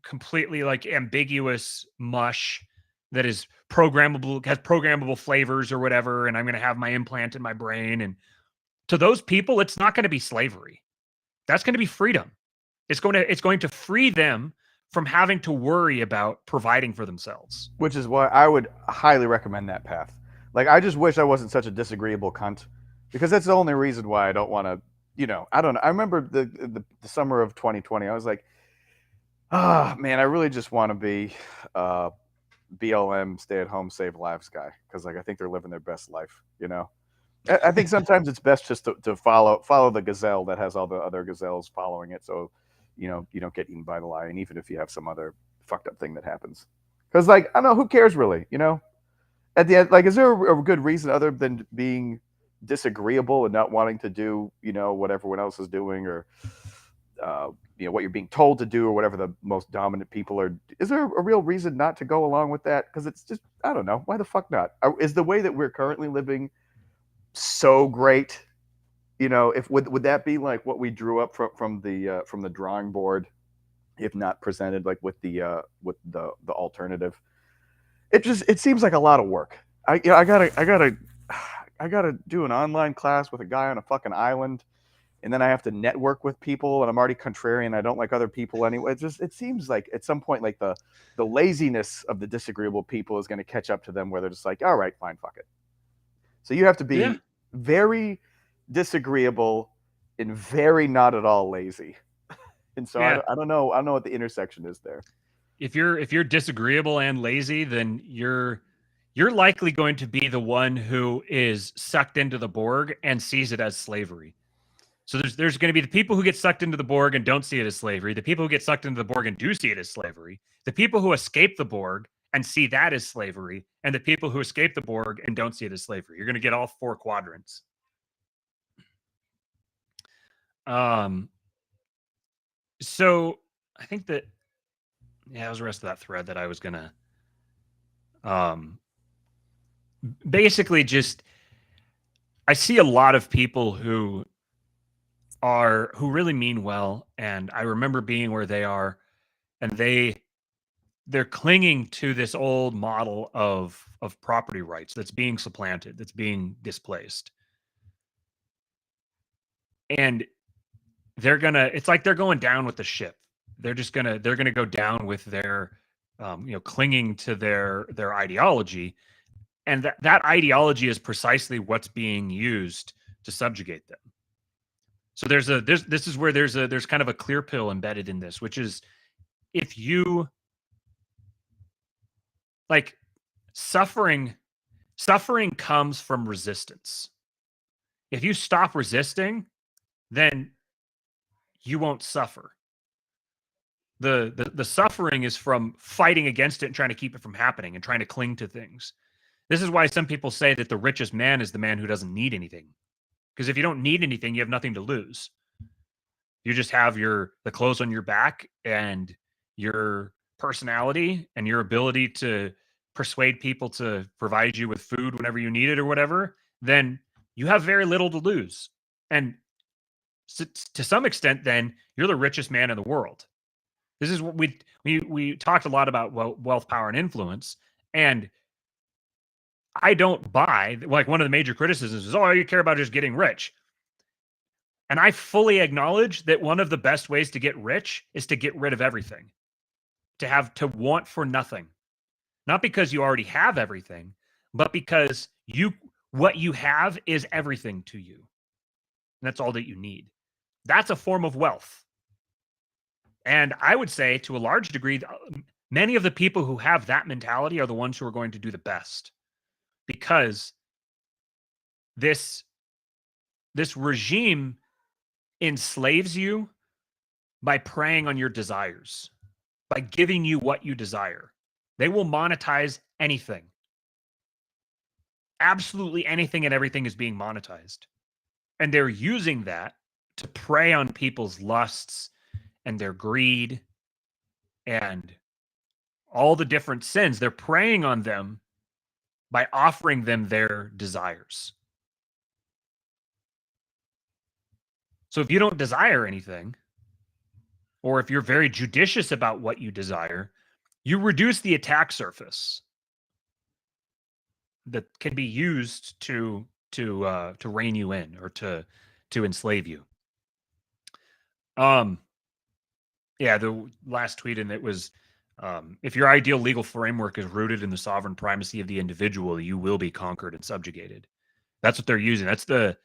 completely like ambiguous mush that is programmable, has programmable flavors or whatever, and I'm going to have my implant in my brain. And to those people, it's not going to be slavery. That's going to be freedom. It's going to free them from having to worry about providing for themselves. Which is why I would highly recommend that path. Like, I just wish I wasn't such a disagreeable cunt, because that's the only reason why I don't want to. I don't know. I remember the summer of 2020. I was like, ah, man, I really just want to be BLM, stay at home, save lives guy, because like I think they're living their best life. I think sometimes it's best just to follow the gazelle that has all the other gazelles following it, so you don't get eaten by the lion, even if you have some other fucked up thing that happens. Because like I don't know, who cares really? At the end, like, is there a good reason other than being disagreeable and not wanting to do what everyone else is doing, or what you're being told to do, or whatever the most dominant people are? Is there a real reason not to go along with that? Because it's just, I don't know, why the fuck not? Is the way that we're currently living so great? If would that be like what we drew up from the drawing board, if not presented like with the alternative? It seems like a lot of work. I gotta do an online class with a guy on a fucking island, and then I have to network with people, and I'm already contrarian. I don't like other people anyway. It seems like at some point, like the laziness of the disagreeable people is going to catch up to them, where they're just like, all right, fine, fuck it. So you have to be very disagreeable and very not at all lazy. And so I don't know what the intersection is there. If you're disagreeable and lazy, then you're likely going to be the one who is sucked into the Borg and sees it as slavery. So there's going to be the people who get sucked into the Borg and don't see it as slavery, the people who get sucked into the Borg and do see it as slavery, the people who escape the Borg and see that as slavery, and the people who escape the Borg and don't see it as slavery. You're going to get all four quadrants. So I think that was the rest of that thread that I was gonna basically just, I see a lot of people who really mean well, and I remember being where they are, and they're clinging to this old model of property rights that's being supplanted, that's being displaced. And it's like they're going down with the ship. They're gonna go down with their clinging to their ideology, and that ideology is precisely what's being used to subjugate them. So this is where there's kind of a clear pill embedded in this, which is, if you like, suffering comes from resistance. If you stop resisting, then you won't suffer. The suffering is from fighting against it and trying to keep it from happening and trying to cling to things. This is why some people say that the richest man is the man who doesn't need anything. Because if you don't need anything, you have nothing to lose. You just have the clothes on your back and your personality and your ability to persuade people to provide you with food whenever you need it or whatever. Then you have very little to lose. And to some extent, then you're the richest man in the world. This is what we talked a lot about wealth, power, and influence. And I don't buy, like, one of the major criticisms is, oh, you care about just getting rich. And I fully acknowledge that one of the best ways to get rich is to get rid of everything, to want for nothing. Not because you already have everything, but because what you have is everything to you. And that's all that you need. That's a form of wealth. And I would say, to a large degree, many of the people who have that mentality are the ones who are going to do the best, because this regime enslaves you by preying on your desires, by giving you what you desire. They will monetize anything. Absolutely anything and everything is being monetized. And they're using that to prey on people's lusts and their greed and all the different sins. They're preying on them by offering them their desires. So if you don't desire anything, or if you're very judicious about what you desire, you reduce the attack surface that can be used to rein you in, or to enslave you. Yeah, the last tweet, and it was, if your ideal legal framework is rooted in the sovereign primacy of the individual, you will be conquered and subjugated. That's what they're using. That's the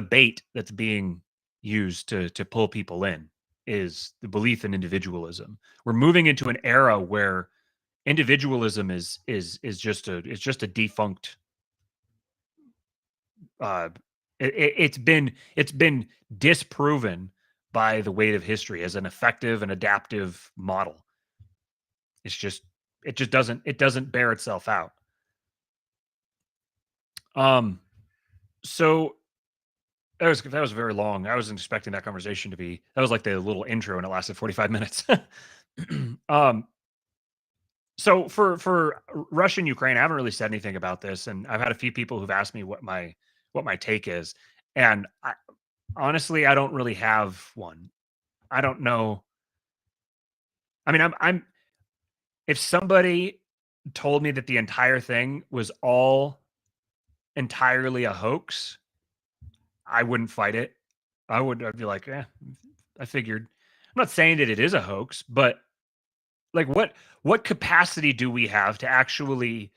bait that's being used to pull people in, is the belief in individualism. We're moving into an era where individualism is just a defunct. Uh, it's been disproven by the weight of history as an effective and adaptive model. It just doesn't bear itself out. So that was very long. I wasn't expecting that conversation to be. That was like the little intro, and it lasted 45 minutes. So for Russia and Ukraine, I haven't really said anything about this, and I've had a few people who've asked me what my take is, and honestly, I don't really have one. I don't know. I mean, I'm if somebody told me that the entire thing was all entirely a hoax, I wouldn't fight it. I'd be like, I figured. I'm not saying that it is a hoax, but like what capacity do we have to actually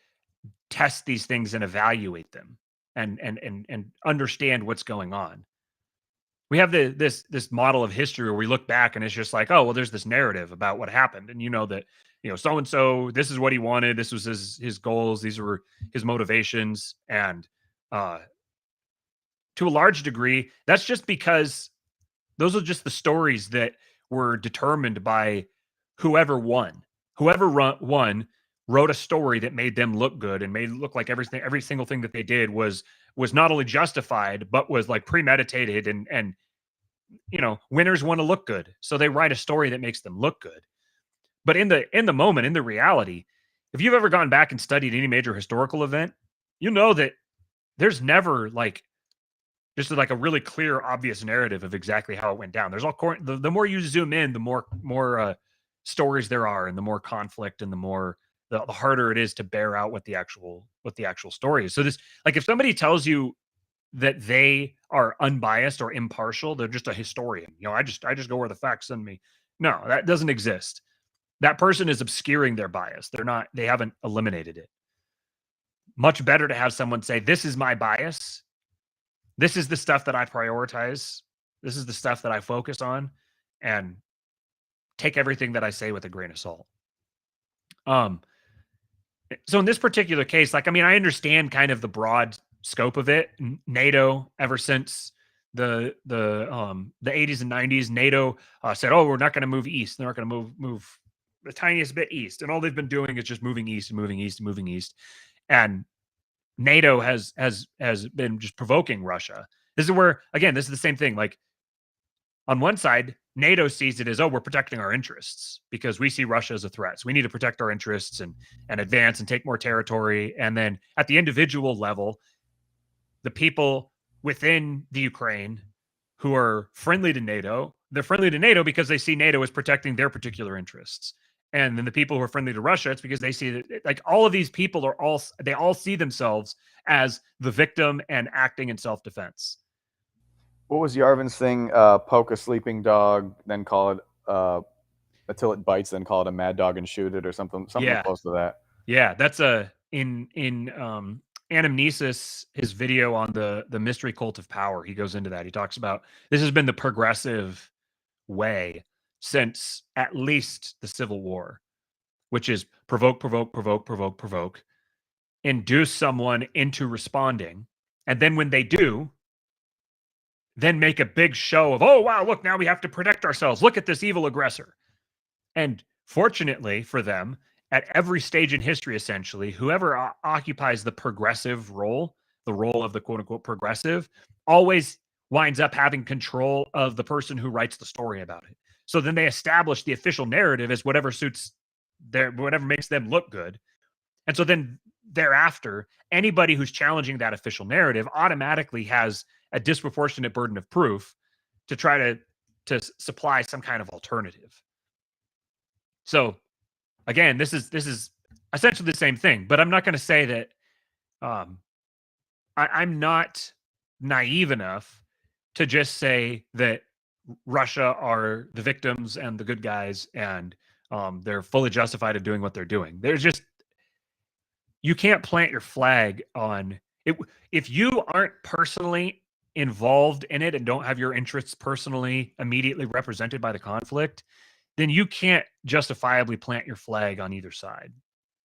test these things and evaluate them and understand what's going on? We have this model of history where we look back and it's just like, oh, well, there's this narrative about what happened. And that, so and so, this is what he wanted, this was his goals, these were his motivations. And to a large degree, that's just because those are just the stories that were determined by whoever won. Whoever won wrote a story that made them look good and made it look like every single thing that they did was not only justified, but was like premeditated and winners want to look good. So they write a story that makes them look good. But in the moment, in the reality, if you've ever gone back and studied any major historical event, you know that there's never like just like a really clear, obvious narrative of exactly how it went down. There's the more you zoom in, the more stories there are, and the more conflict, and the harder it is to bear out what the actual story is. So this, like, if somebody tells you that they are unbiased or impartial, they're just a historian. I just go where the facts send me. No, that doesn't exist. That person is obscuring their bias. They haven't eliminated it. Much better to have someone say, this is my bias. This is the stuff that I prioritize. This is the stuff that I focus on, and take everything that I say with a grain of salt. So in this particular case, I understand kind of the broad scope of it. NATO, ever since the 80s and 90s, NATO said, "Oh, we're not going to move east. They're not going to move the tiniest bit east." And all they've been doing is just moving east and moving east and moving east. And NATO has been just provoking Russia. This is where, again, this is the same thing. Like, on one side, NATO sees it as, oh, we're protecting our interests because we see Russia as a threat. So we need to protect our interests and advance and take more territory. And then at the individual level, the people within the Ukraine who are friendly to NATO, they're friendly to NATO because they see NATO as protecting their particular interests. And then the people who are friendly to Russia, it's because they see that, like, all of these people they all see themselves as the victim and acting in self-defense. What was Yarvin's thing? Poke a sleeping dog, then call it until it bites, then call it a mad dog and shoot it, or something close to that. Yeah, that's in Anamnesis, his video on the mystery cult of power. He goes into that. He talks about this has been the progressive way since at least the Civil War, which is provoke, induce someone into responding, and then when they do, then make a big show of, oh, wow, look, now we have to protect ourselves. Look at this evil aggressor. And fortunately for them, at every stage in history, essentially, whoever occupies the progressive role, the role of the quote unquote progressive, always winds up having control of the person who writes the story about it. So then they establish the official narrative as whatever whatever makes them look good. And so then thereafter, anybody who's challenging that official narrative automatically has a disproportionate burden of proof to try to supply some kind of alternative. So again, this is essentially the same thing, but I'm not going to say that I'm not naive enough to just say that Russia are the victims and the good guys, and they're fully justified of doing what they're doing. There's just, you can't plant your flag on it if you aren't personally involved in it and don't have your interests personally immediately represented by the conflict, then you can't justifiably plant your flag on either side,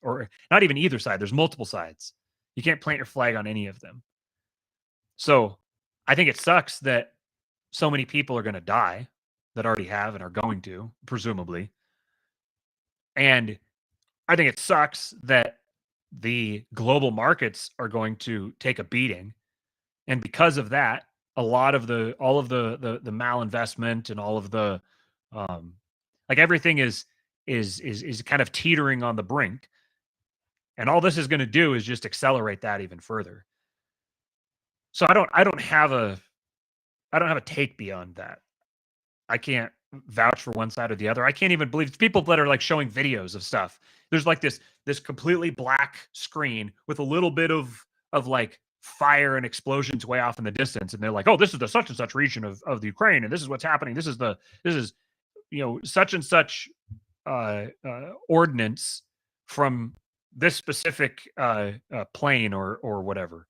or not even either side. There's multiple sides. You can't plant your flag on any of them. So I think it sucks that so many people are going to die, that already have and are going to, presumably. And I think it sucks that the global markets are going to take a beating. And because of that, all of the malinvestment and all of the like everything is kind of teetering on the brink. And all this is going to do is just accelerate that even further. So I don't have a take beyond that. I can't vouch for one side or the other. I can't even believe it's people that are like showing videos of stuff. There's like this completely black screen with a little bit of like fire and explosions way off in the distance, and they're like, "Oh, this is the such and such region of the Ukraine, and this is what's happening. This is such and such ordnance from this specific plane or whatever."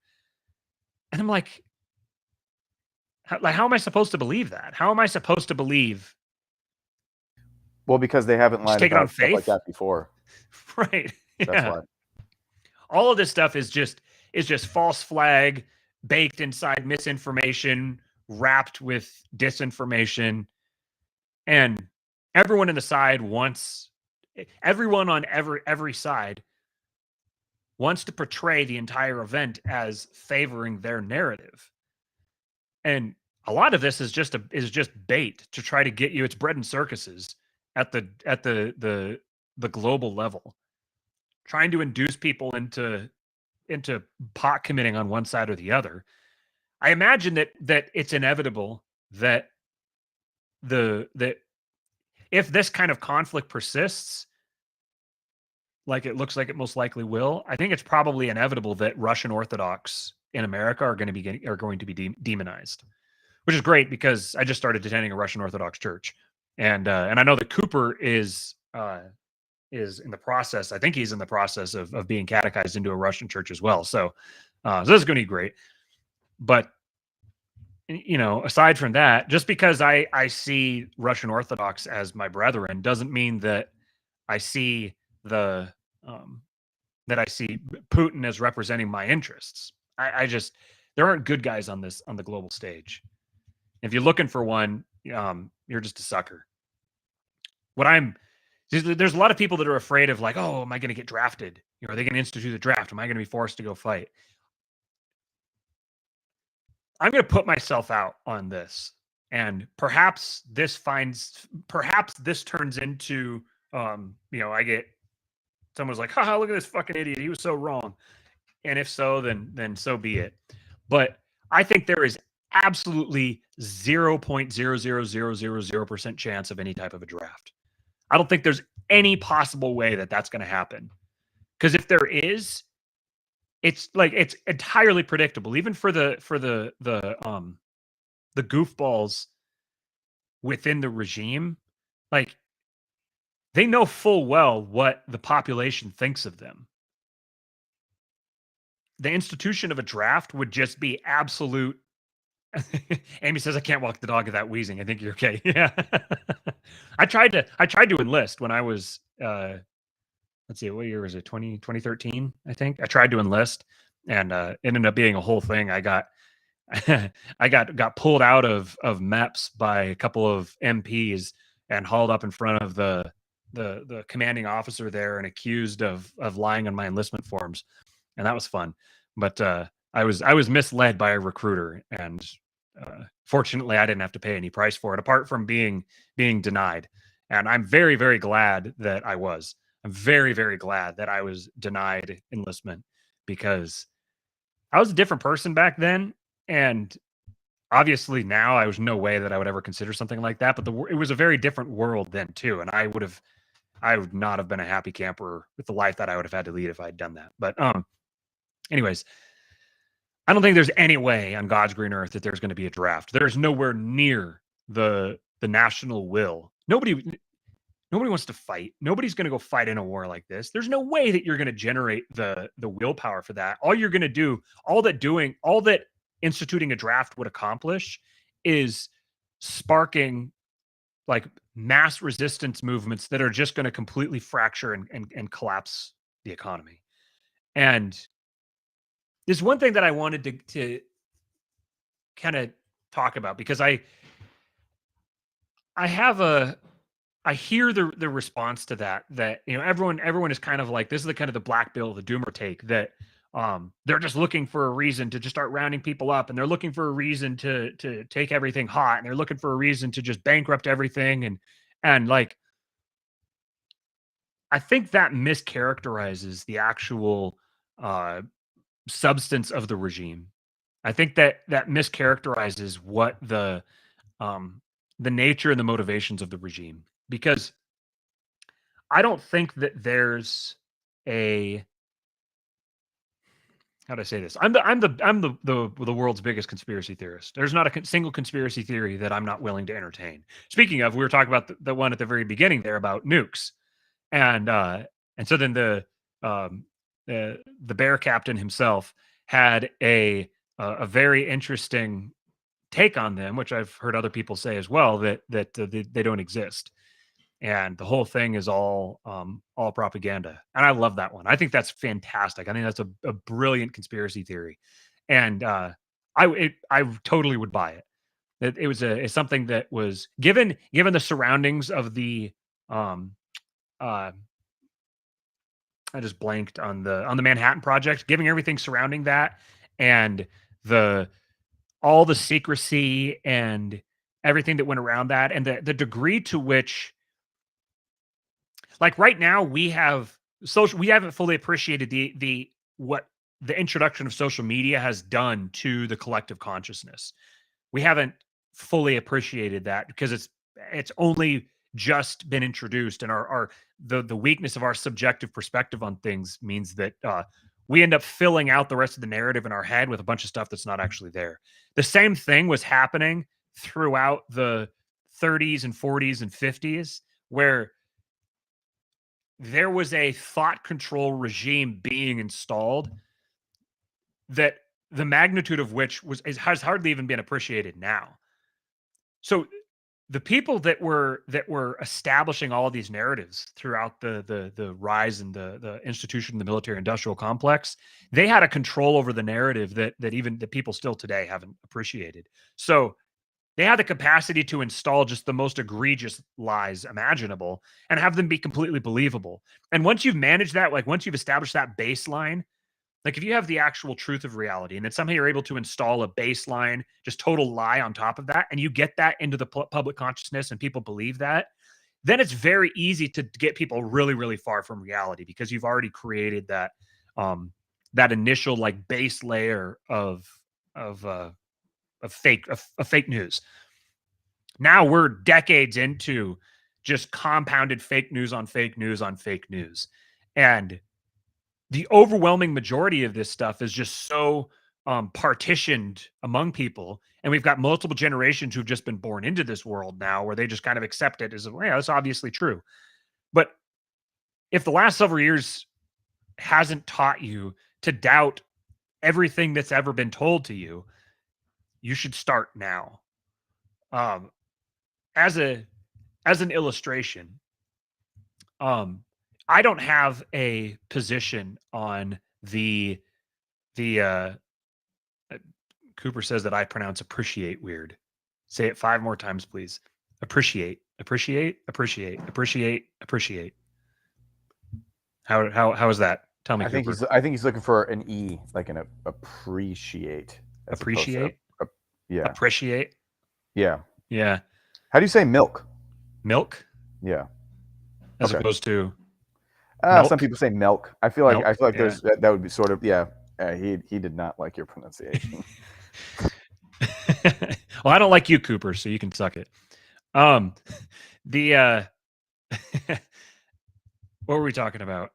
And I'm like, how am I supposed to believe that? How am I supposed to believe? Well, because they haven't lied about stuff like that before. Right. That's why. All of this stuff is just false flag baked inside misinformation, wrapped with disinformation. And everyone on every side wants to portray the entire event as favoring their narrative. And a lot of this is just bait to try to get you. It's bread and circuses at the global level, trying to induce people into pot committing on one side or the other. I imagine that it's inevitable that if this kind of conflict persists, like it looks like it most likely will, I think it's probably inevitable that Russian Orthodox in America are going to be demonized, which is great because I just started attending a Russian Orthodox church, and I know that Cooper is in the process. I think he's in the process of being catechized into a Russian church as well. So this is going to be great. But aside from that, just because I see Russian Orthodox as my brethren doesn't mean that I see that I see Putin as representing my interests. I just, there aren't good guys on the global stage. If you're looking for one, you're just a sucker. There's a lot of people that are afraid of like, oh, am I going to get drafted? Are they going to institute the draft? Am I going to be forced to go fight? I'm going to put myself out on this, and perhaps this turns into, I get someone's like, haha, look at this fucking idiot. He was so wrong. And if so, then so be it. But I think there is absolutely 0.00000% chance of any type of a draft. I don't think there's any possible way that that's going to happen. Because if there is, it's entirely predictable, even for the goofballs within the regime. Like, they know full well what the population thinks of them. The institution of a draft would just be absolute. Amy says, I can't walk the dog without wheezing. I think you're okay. Yeah. I tried to enlist when I was, let's see, what year was it? 2013, I think. I tried to enlist, and it ended up being a whole thing. I got pulled out of MEPS by a couple of MPs and hauled up in front of the commanding officer there and accused of lying on my enlistment forms. And that was fun. But I was misled by a recruiter, and fortunately I didn't have to pay any price for it apart from being denied. And I'm very, very glad that I was. I'm very, very glad that I was denied enlistment, because I was a different person back then. And obviously now I was no way that I would ever consider something like that. But it was a very different world then too. And I would not have been a happy camper with the life that I would have had to lead if I had done that. But anyways, I don't think there's any way on God's green earth that there's going to be a draft. There's nowhere near the national will. Nobody wants to fight. Nobody's going to go fight in a war like this. There's no way that you're going to generate the willpower for that. All you're going to do, all that instituting a draft would accomplish is sparking like mass resistance movements that are just going to completely fracture and collapse the economy. And there's one thing that I wanted to kind of talk about, because I hear the response to that everyone is kind of like, this is the kind of the black bill, the doomer take, that they're just looking for a reason to just start rounding people up, and they're looking for a reason to take everything hot, and they're looking for a reason to just bankrupt everything, and like, I think that mischaracterizes the actual substance of the regime. I think that mischaracterizes what the nature and the motivations of the regime, because I don't think that there's a, how do I say this? I'm the world's biggest conspiracy theorist. There's not a single conspiracy theory that I'm not willing to entertain. Speaking of, we were talking about the one at the very beginning there about nukes, and so then the bear captain himself had a very interesting take on them, which I've heard other people say as well, that they don't exist, and the whole thing is all propaganda. And I love that one. I think that's fantastic. I think that's a brilliant conspiracy theory, and I totally would buy it. It's something that was given the surroundings of the I just blanked on the Manhattan Project, giving everything surrounding that, and all the secrecy and everything that went around that, and the degree to which, like, right now we haven't fully appreciated what the introduction of social media has done to the collective consciousness. We haven't fully appreciated that because it's only just been introduced, and the weakness of our subjective perspective on things means that we end up filling out the rest of the narrative in our head with a bunch of stuff that's not actually there. The same thing was happening throughout the 30s and 40s and 50s, where there was a thought control regime being installed that the magnitude of which has hardly even been appreciated now. So the people that were establishing all of these narratives throughout the rise and the institution, the military industrial complex, they had a control over the narrative that even the people still today haven't appreciated. So they had the capacity to install just the most egregious lies imaginable and have them be completely believable. And once you've managed that, like once you've established that baseline, like if you have the actual truth of reality and then somehow you're able to install a baseline, just total lie on top of that, and you get that into the public consciousness and people believe that, then it's very easy to get people really, really far from reality, because you've already created that initial like base layer of fake news. Now we're decades into just compounded fake news on fake news on fake news. And the overwhelming majority of this stuff is just so partitioned among people. And we've got multiple generations who've just been born into this world now, where they just kind of accept it as, well, yeah, that's obviously true. But if the last several years hasn't taught you to doubt everything that's ever been told to you, you should start now. As an illustration, I don't have a position on the Cooper says that I pronounce appreciate weird. Say it 5 more times, please. Appreciate, appreciate, appreciate, appreciate, appreciate. How is that? Tell me, Cooper. I think he's looking for an E, like an appreciate. Appreciate. Yeah. Appreciate. Yeah. Yeah. How do you say milk? Milk. Yeah. As opposed to. Some people say milk. I feel like yeah. there's that would be sort of he did not like your pronunciation. Well, I don't like you, Cooper, so you can suck it. The what were we talking about?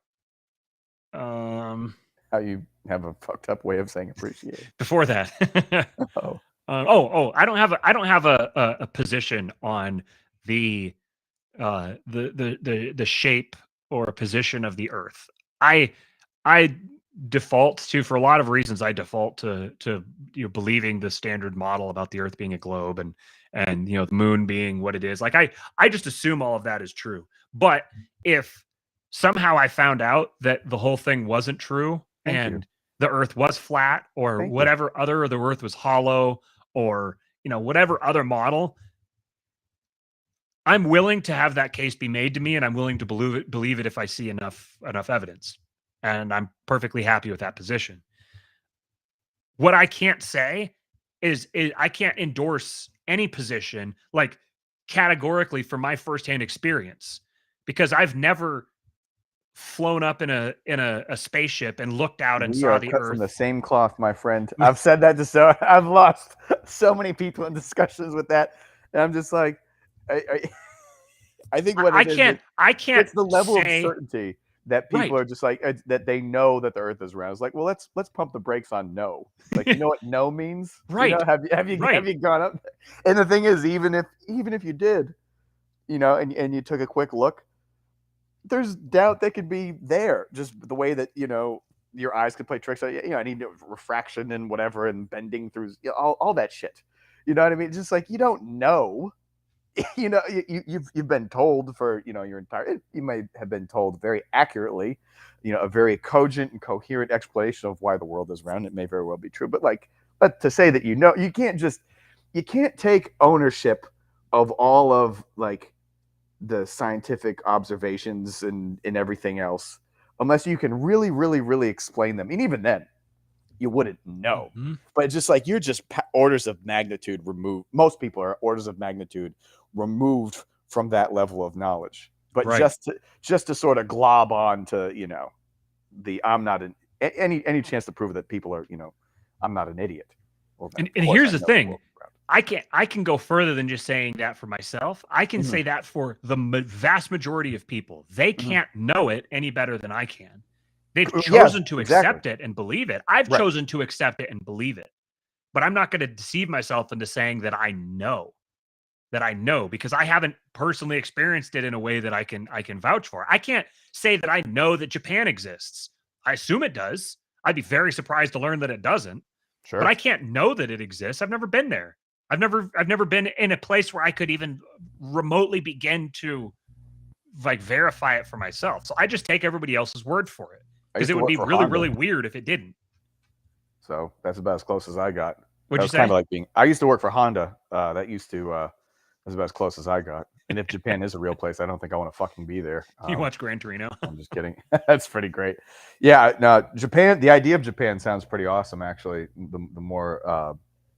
How you have a fucked up way of saying appreciate. Before that. Oh. I don't have a position on the the shape or position of the Earth. I I default to, for a lot of reasons, I default to believing the standard model about the Earth being a globe, and the moon being what it is. Like I just assume all of that is true. But if somehow I found out that the whole thing wasn't true Thank you. and the Earth was flat, or Thank you. whatever other, the Earth was hollow, or whatever other model, I'm willing to have that case be made to me, and I'm willing to believe it if I see enough evidence, and I'm perfectly happy with that position. What I can't say is I can't endorse any position, like, categorically, from my firsthand experience, because I've never flown up in a spaceship and looked out and We saw are the cut from the Earth. same cloth, my friend. I've said that to I've lost so many people in discussions with that, and I'm just like, I think what I it is, can't it's the level of say certainty that people right. are just like that they know that the Earth is round. It's like, well, let's pump the brakes on no. Like, you know what no means? Right. Have Right. you gone up? And the thing is, even if you did, and you took a quick look, there's doubt that could be there. Just the way that your eyes could play tricks on you. I need refraction and whatever and bending through all that shit. You know what I mean? Just like you don't know. You've been told for your entire. You may have been told very accurately, a very cogent and coherent explanation of why the world is round. It may very well be true, but to say that you can't take ownership of all of like the scientific observations and everything else unless you can really, really, really explain them. And even then, you wouldn't know. Mm-hmm. But it's just like you're just orders of magnitude removed. Most people are orders of magnitude removed from that level of knowledge. But Right. just to sort of glob on to the I'm not an any chance to prove that people are I'm not an idiot. Well, then, And of course here's I the know the thing. world is round. I can go further than just saying that for myself. I can Mhm. say that for the vast majority of people. They Mhm. can't know it any better than I can. They've Yes, chosen to exactly. accept it and believe it. I've Right. chosen to accept it and believe it. But I'm not going to deceive myself into saying that I know, because I haven't personally experienced it in a way that I can vouch for. I can't say that I know that Japan exists. I assume it does. I'd be very surprised to learn that it doesn't. But Sure. I can't know that it exists. I've never been there. I've never been in a place where I could even remotely begin to like verify it for myself. So I just take everybody else's word for it, I because used it to would work be for really, Honda. really weird if it didn't. So that's about as close as I got. That What'd you was kind say? of like being. I used to work for Honda. That's about as close as I got. And if Japan is a real place, I don't think I want to fucking be there. You watch Gran Torino? I'm just kidding. That's pretty great. Yeah, no, Japan. The idea of Japan sounds pretty awesome. Actually, the more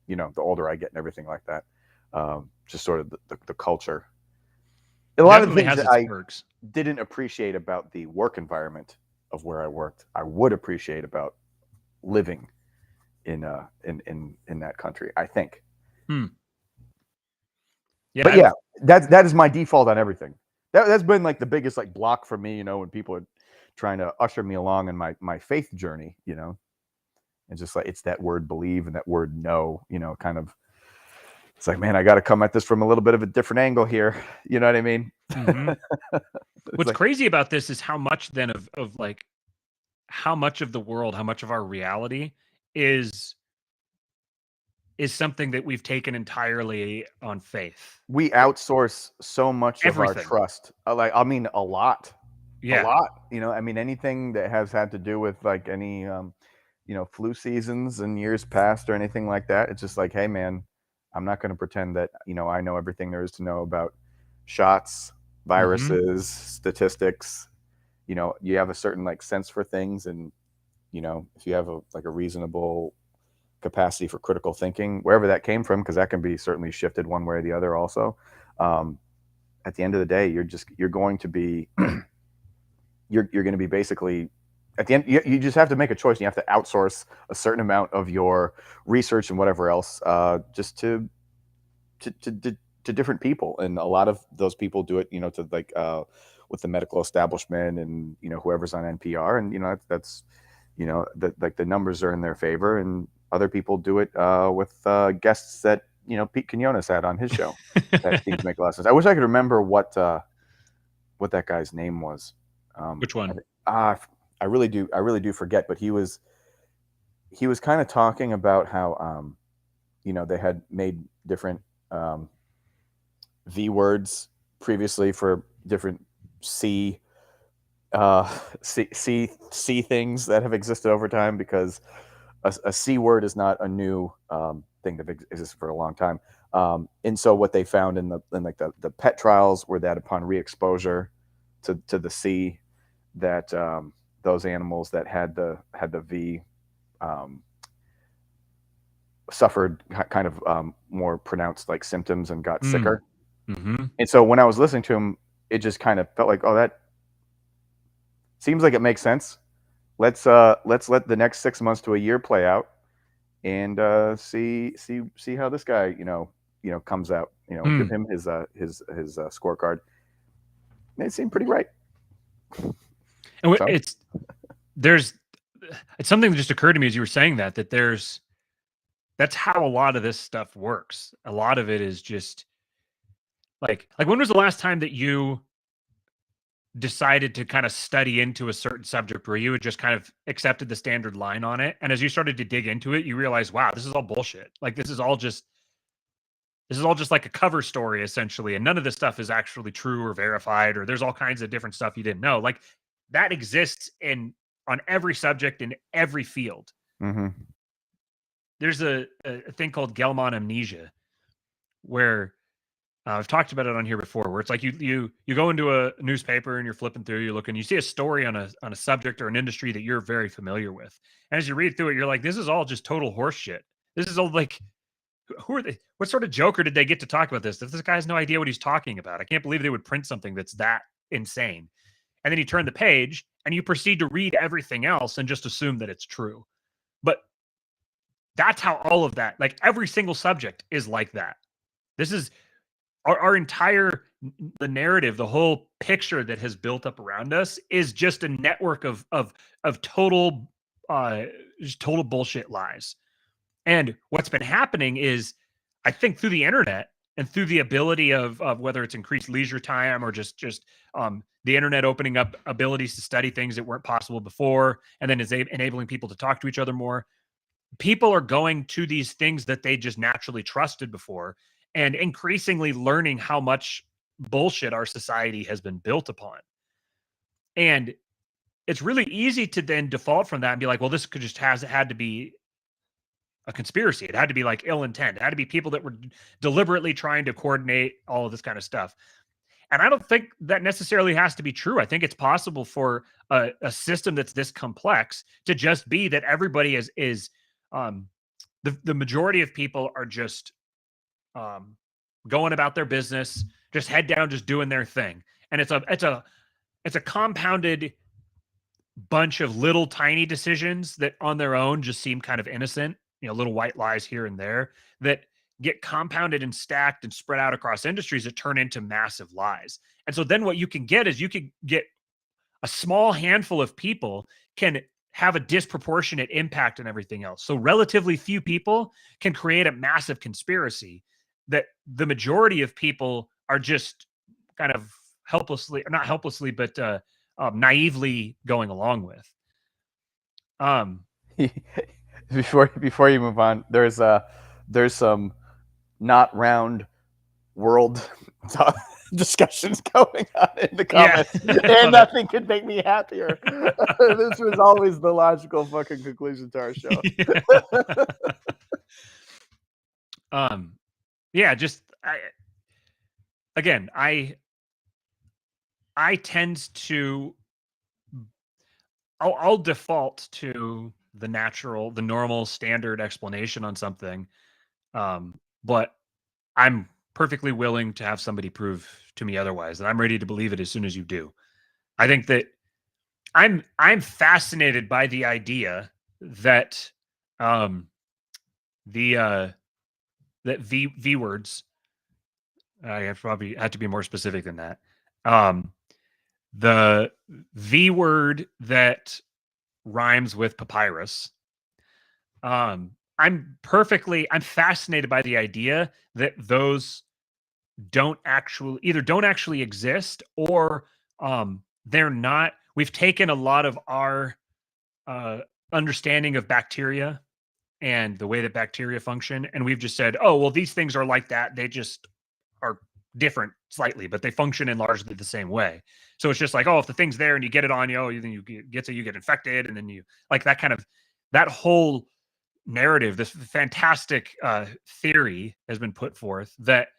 the older I get and everything like that, just sort of the culture. A It lot of the definitely things has that its I perks. didn't appreciate about the work environment of where I worked, I would appreciate about living in that country, I think. Hmm. Yeah, But yeah, that is my default on everything. That's been like the biggest like block for me, when people are trying to usher me along in my faith journey, and just like it's that word believe and that word know, kind of. It's like, man, I got to come at this from a little bit of a different angle here. You know what I mean? mm-hmm. It's What's like, crazy about this is how much then of like how much of the world, how much of our reality is something that we've taken entirely on faith. we outsource so much of our Everything. trust. Like, I mean, a Yeah. lot. I mean, anything that has had to do with like any, flu seasons and years past or anything like that. It's just like, hey, man, I'm not going to pretend that I know everything there is to know about shots, Mhm. viruses, statistics. You have a certain like sense for things, and if you have a reasonable capacity for critical thinking, wherever that came from, because that can be certainly shifted one way or the other also. um, at the end of the day, you're going to be you're going to be basically at the end you just have to make a choice, and you have to outsource a certain amount of your research and whatever else, just to different people, and a lot of those people do it to like with the medical establishment and whoever's on NPR, and that's like the numbers are in their favor, and other people do it with guests that Pete Quinones had on his show that seems to make a lot of sense. I wish I could remember what that guy's name was. Which one? I really do forget, but he was kind of talking about how they had made different V words previously for different C things that have existed over time, because a C word is not a new thing that exists for a long time. And so what they found in the pet trials were that upon re-exposure to the C, that those animals that had the V suffered kind of more pronounced like symptoms and got sicker. Mm-hmm. And so when I was listening to him, it just kind of felt like, oh, that seems like it makes sense. Let's let the next 6 months to a year play out, and see how this guy comes out. Give him his scorecard. And it seemed pretty right. And it's something that just occurred to me as you were saying that that's how a lot of this stuff works. A lot of it is just like when was the last time that you decided to kind of study into a certain subject where you had just kind of accepted the standard line on it, and as you started to dig into it, you realized, wow, this is all bullshit. Like this is all just like a cover story essentially, and none of this stuff is actually true or verified, or there's all kinds of different stuff you didn't know. Like that exists on every subject in every field. Mm-hmm. There's a thing called Gelman amnesia, where I've talked about it on here before, where it's like you go into a newspaper and you're flipping through, you're looking, you see a story on a subject or an industry that you're very familiar with. And as you read through it, you're like, this is all just total horse shit. This is all like, who are they? What sort of joker did they get to talk about this? If this guy has no idea what he's talking about, I can't believe they would print something that's that insane. And then you turn the page and you proceed to read everything else and just assume that it's true. But that's how all of that, like every single subject is like that. This is our entire the narrative, the whole picture that has built up around us is just a network of total just total bullshit lies. And what's been happening is, I think, through the internet and through the ability of whether it's increased leisure time or just the internet opening up abilities to study things that weren't possible before, and then is enabling people to talk to each other more. People are going to these things that they just naturally trusted before, and increasingly learning how much bullshit our society has been built upon. And it's really easy to then default from that and be like, well, this could just had to be a conspiracy. It had to be like ill intent. It had to be people that were deliberately trying to coordinate all of this kind of stuff. And I don't think that necessarily has to be true. I think it's possible for a system that's this complex to just be that everybody is the majority of people are just going about their business, just head down, just doing their thing. And it's a compounded bunch of little tiny decisions that on their own just seem kind of innocent, little white lies here and there that get compounded and stacked and spread out across industries that turn into massive lies. And so then what you can get is you can get a small handful of people can have a disproportionate impact on everything else. So relatively few people can create a massive conspiracy that the majority of people are just kind of helplessly, or not helplessly, but naively going along with. Before you move on, there's some not round world discussions going on in the comments, and nothing could make me happier. This was always the logical fucking conclusion to our show. Just I tend to I'll default to the normal standard explanation on something. But I'm perfectly willing to have somebody prove to me otherwise, and I'm ready to believe it as soon as you do. I think that I'm fascinated by the idea that that V words, I probably have to be more specific than that. The V word that rhymes with papyrus. I'm fascinated by the idea that those don't actually exist, or they're not. We've taken a lot of our understanding of bacteria and the way that bacteria function, and we've just said, oh, well, these things are like that. They just are different slightly, but they function in largely the same way. So it's just like, oh, if the thing's there and you get it on you, then you get infected, and then you like that whole narrative. This fantastic theory has been put forth that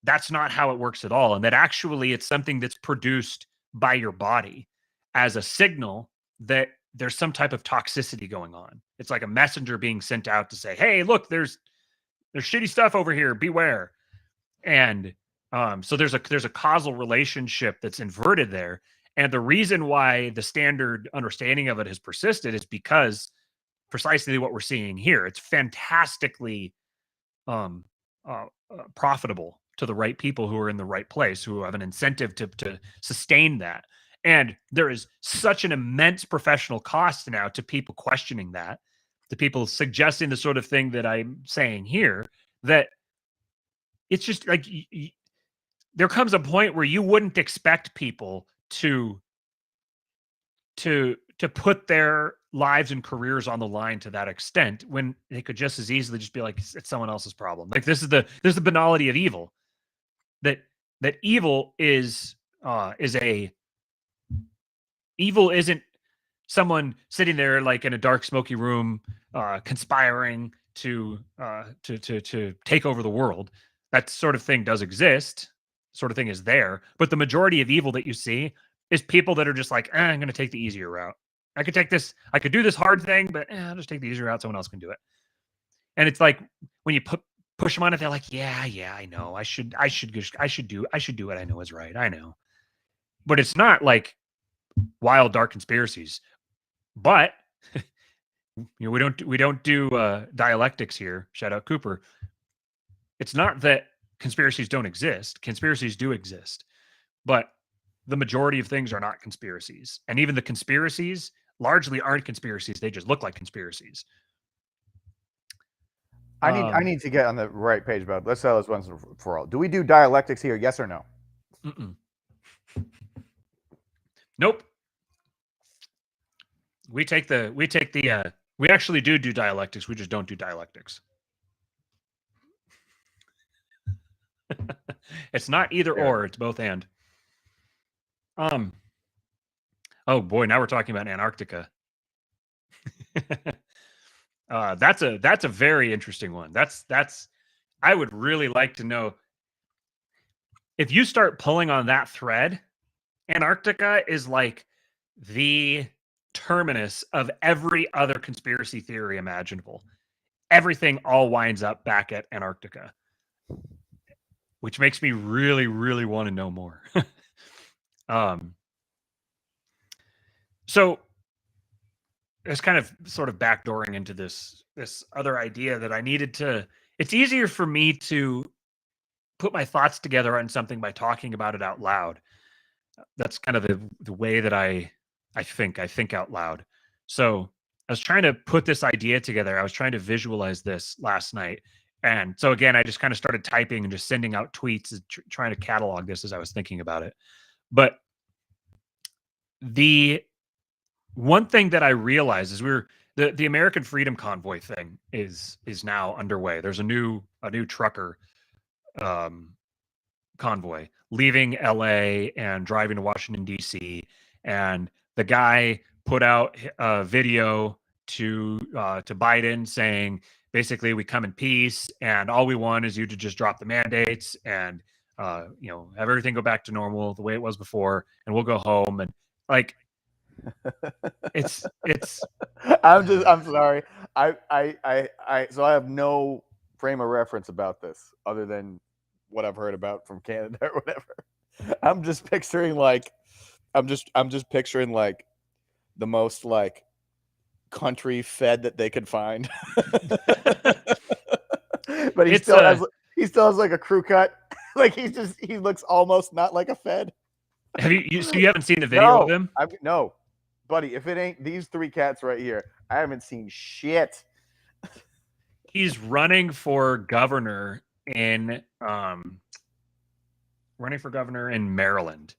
that's not how it works at all, and that actually it's something that's produced by your body as a signal that there's some type of toxicity going on. It's like a messenger being sent out to say, hey, look, there's shitty stuff over here, beware. And so there's a causal relationship that's inverted there. And the reason why the standard understanding of it has persisted is because precisely what we're seeing here. It's fantastically profitable to the right people who are in the right place, who have an incentive to sustain that. And there is such an immense professional cost now to people questioning that, to people suggesting the sort of thing that I'm saying here, that it's just like there comes a point where you wouldn't expect people to put their lives and careers on the line to that extent, when they could just as easily just be like, it's someone else's problem. Like this is the banality of evil. That evil evil isn't someone sitting there like in a dark, smoky room, conspiring to take over the world. That sort of thing does exist. Sort of thing is there, but the majority of evil that you see is people that are just like, I'm going to take the easier route. I could do this hard thing, but I'll just take the easier route. Someone else can do it. And it's like when you push them on it, they're like, yeah, I know. I should do what I know is right. I know, but it's not like wild, dark conspiracies. But we don't do dialectics here. Shout out Cooper. It's not that conspiracies don't exist. Conspiracies do exist, but the majority of things are not conspiracies. And even the conspiracies largely aren't conspiracies. They just look like conspiracies. I need to get on the right page about it. Let's settle this once and for all. Do we do dialectics here? Yes or no? Nope. We actually do dialectics. We just don't do dialectics. It's not either or, it's both and. Oh boy, now we're talking about Antarctica. That's a very interesting one. That's I would really like to know, if you start pulling on that thread, Antarctica is like the terminus of every other conspiracy theory imaginable. Everything all winds up back at Antarctica, which makes me really, really want to know more. So it's kind of sort of backdooring into this other idea that I needed to. It's easier for me to put my thoughts together on something by talking about it out loud. That's kind of the way that I think out loud. So I was trying to put this idea together. I was trying to visualize this last night. And so again, I just kind of started typing and just sending out tweets, trying to catalog this as I was thinking about it. But the one thing that I realized is the American Freedom Convoy thing is now underway. There's a new trucker convoy leaving LA and driving to Washington DC, and the guy put out a video to Biden saying basically, we come in peace and all we want is you to just drop the mandates and have everything go back to normal the way it was before, and we'll go home. And like, it's I'm sorry. So I have no frame of reference about this other than what I've heard about from Canada or whatever. I'm just picturing like the most like country fed that they could find. But he still has like a crew cut. Like he looks almost not like a fed. Have you haven't seen the video of him? No, buddy. If it ain't these three cats right here, I haven't seen shit. He's running for governor in Maryland.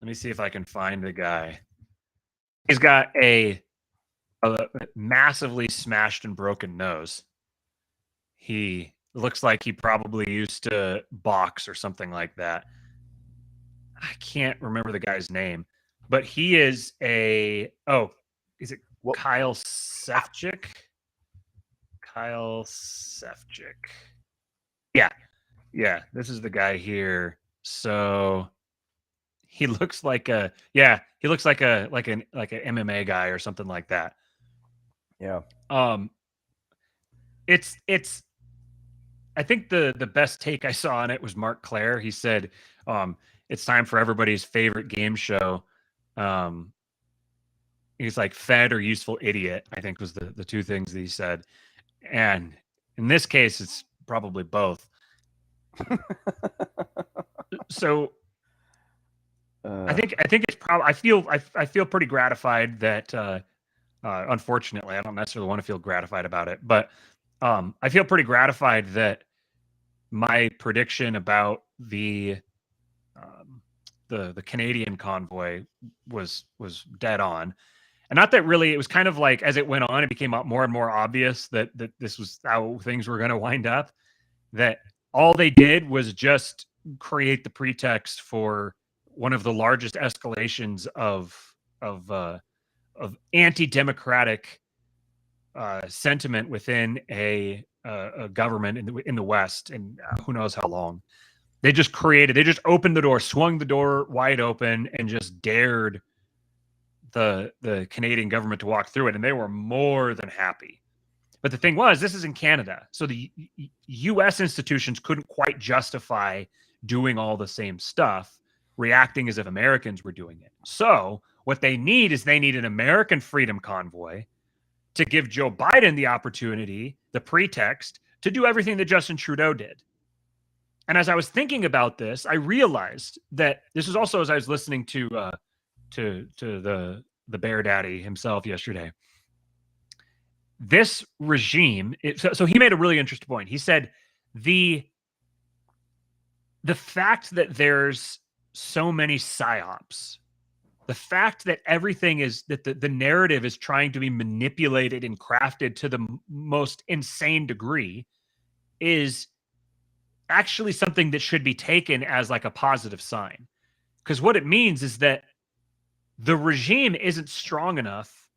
Let me see if I can find the guy. He's got a massively smashed and broken nose. He looks like he probably used to box or something like that. I can't remember the guy's name, but he is is it Kyle Sefcik? Kyle Sefcik. Yeah, this is the guy here. So he looks like an MMA guy or something like that. Yeah. It's I think the best take I saw on it was Mark Clare. He said, it's time for everybody's favorite game show. He's like fed or useful idiot, I think was the two things that he said. And in this case, it's probably both. So I think it's probably, I feel pretty gratified that, unfortunately, I don't necessarily want to feel gratified about it, but I feel pretty gratified that my prediction about the Canadian convoy was dead on. And not that really, it was kind of like as it went on, it became more and more obvious that this was how things were going to wind up. That all they did was just create the pretext for one of the largest escalations of anti-democratic sentiment within a government in the West, and who knows how long. They just opened the door, swung the door wide open, and just dared the Canadian government to walk through it, and they were more than happy. But the thing was, this is in Canada, so the U.S. institutions couldn't quite justify doing all the same stuff, reacting as if Americans were doing it. So what they need an American freedom convoy to give Joe Biden the opportunity, the pretext, to do everything that Justin Trudeau did. And as I was thinking about this, I realized that this is also as I was listening to the Bear Daddy himself yesterday. This regime, so he made a really interesting point. He said the fact that there's so many psyops, the fact that everything is that the narrative is trying to be manipulated and crafted to the most insane degree is actually something that should be taken as like a positive sign. Because what it means is that the regime isn't strong enough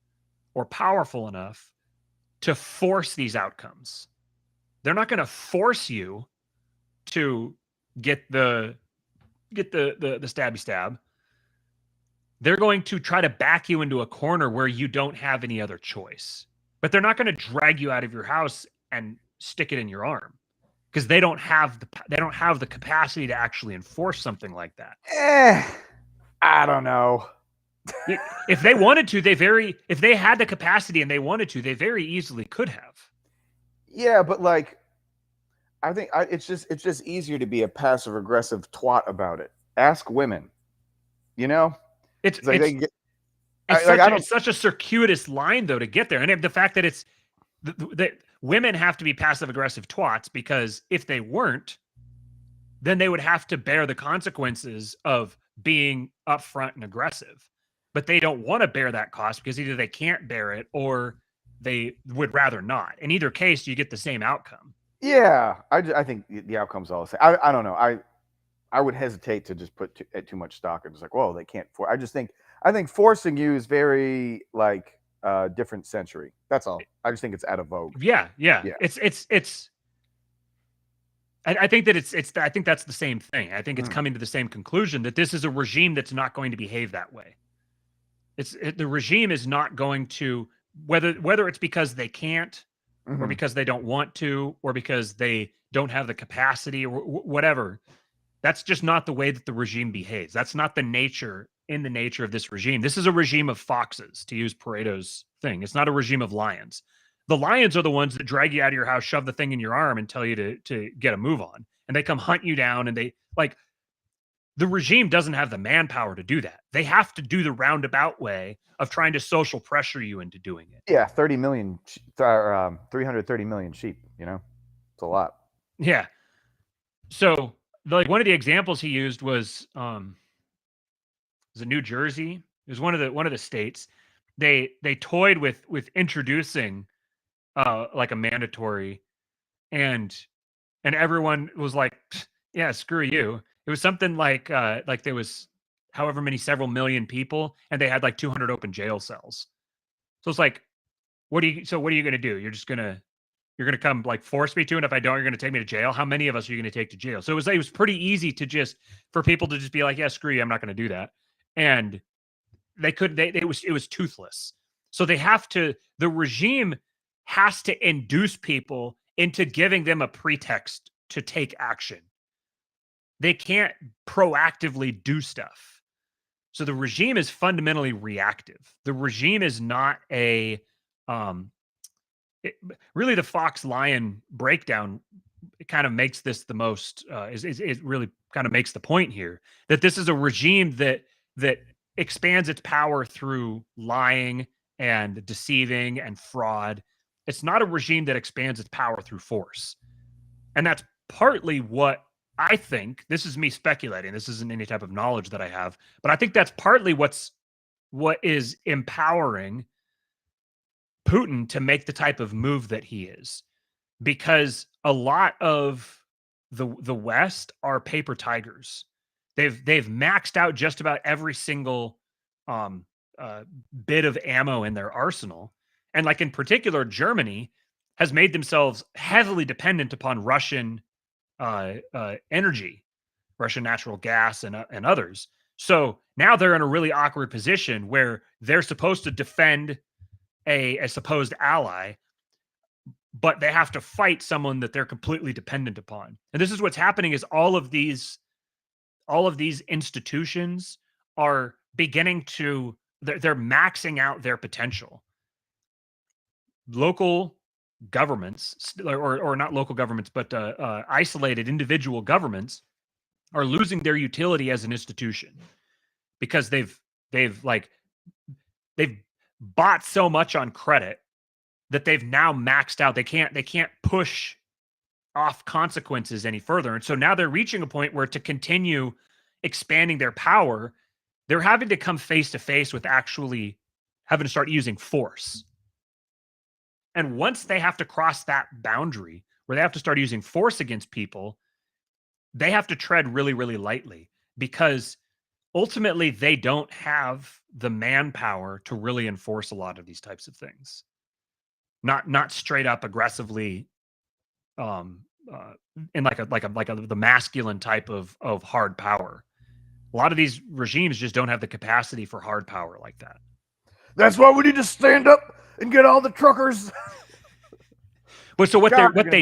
or powerful enough to force these outcomes. They're not going to force you to get the stabby stab. They're going to try to back you into a corner where you don't have any other choice. But they're not going to drag you out of your house and stick it in your arm, because they don't have the capacity to actually enforce something like that. I don't know. If they wanted to, if they had the capacity and they wanted to, they very easily could have. Yeah, but like, I think it's just easier to be a passive aggressive twat about it. Ask women, you know. It's such a circuitous line though to get there, and the fact that it's that women have to be passive aggressive twats, because if they weren't, then they would have to bear the consequences of being upfront and aggressive. But they don't want to bear that cost because either they can't bear it or they would rather not. In either case, you get the same outcome. Yeah, I think the outcome's all the same. I don't know. I would hesitate to just put too much stock in. It's like, well, they can't force. I think forcing you is very like different century. That's all. I just think it's out of vogue. Yeah. It's. I think that I think that's the same thing. I think it's coming to the same conclusion that this is a regime that's not going to behave that way. The regime is not going to, whether it's because they can't, or because they don't want to, or because they don't have the capacity, or whatever. That's just not the way that the regime behaves. That's not the nature of this regime. This is a regime of foxes, to use Pareto's thing. It's not a regime of lions. The lions are the ones that drag you out of your house, shove the thing in your arm, and tell you to get a move on. And they come hunt you down, and they like The regime doesn't have the manpower to do that. They have to do the roundabout way of trying to social pressure you into doing it. Yeah, 30 million, 330 million sheep, you know? It's a lot. Yeah. So, like, one of the examples he used was it New Jersey? It was one of the states. They toyed with introducing like a mandatory, and everyone was like, yeah, screw you. It was something like there was however many several million people, and they had like 200 open jail cells. So it's like, what are you going to do? You're gonna come like force me to, and if I don't, you're gonna take me to jail. How many of us are you gonna take to jail? So it was pretty easy to just for people to just be like, yeah, screw you, I'm not gonna do that. And they could they it was toothless. So the regime has to induce people into giving them a pretext to take action. They can't proactively do stuff. So the regime is fundamentally reactive. The regime is not a really the fox lion breakdown. It kind of makes this the most is really kind of makes the point here that this is a regime that expands its power through lying and deceiving and fraud. It's not a regime that expands its power through force. And that's partly what I think. This is me speculating. This isn't any type of knowledge that I have, but I think that's partly what is empowering Putin to make the type of move that he is, because a lot of the West are paper tigers. They've maxed out just about every single um, bit of ammo in their arsenal, and like in particular, Germany has made themselves heavily dependent upon Russian energy, Russian natural gas, and others. So now they're in a really awkward position where they're supposed to defend a supposed ally, but they have to fight someone that they're completely dependent upon. And this is what's happening is all of these institutions are beginning to they're maxing out their potential. Local governments, or not local governments, but isolated individual governments are losing their utility as an institution because they've like they've bought so much on credit that they've now maxed out. They can't push off consequences any further. And so now they're reaching a point where to continue expanding their power, they're having to come face to face with actually having to start using force. And once they have to cross that boundary where they have to start using force against people, they have to tread really, really lightly, because ultimately they don't have the manpower to really enforce a lot of these types of things. Not straight up aggressively um in like a the masculine type of hard power. A lot of these regimes just don't have the capacity for hard power like that. That's why we need to stand up and get all the truckers. But so what they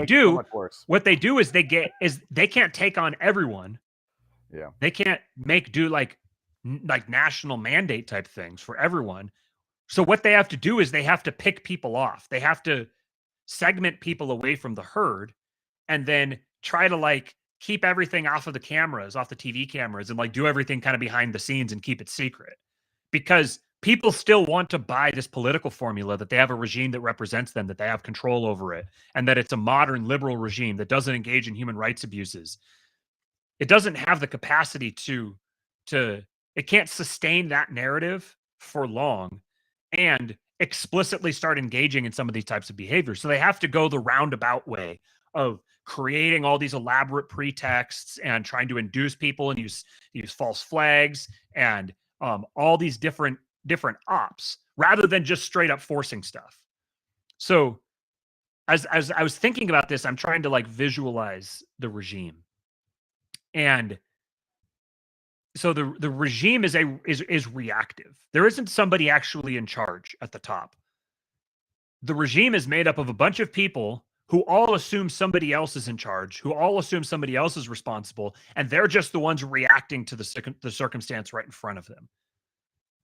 do is they can't take on everyone. Yeah. They can't do like national mandate type things for everyone. So what they have to do is they have to pick people off. They have to segment people away from the herd, and then try to like keep everything off of the cameras, off the TV cameras, and like do everything kind of behind the scenes and keep it secret. Because people still want to buy this political formula that they have a regime that represents them, that they have control over it, and that it's a modern liberal regime that doesn't engage in human rights abuses. It doesn't have the capacity to it can't sustain that narrative for long and explicitly start engaging in some of these types of behaviors. So they have to go the roundabout way of creating all these elaborate pretexts and trying to induce people and use false flags and all these different ops rather than just straight up forcing stuff. So as I was thinking about this, I'm trying to like visualize the regime. And so the regime is reactive. There isn't somebody actually in charge at the top. The regime is made up of a bunch of people who all assume somebody else is in charge, who all assume somebody else is responsible, and they're just the ones reacting to the circumstance right in front of them.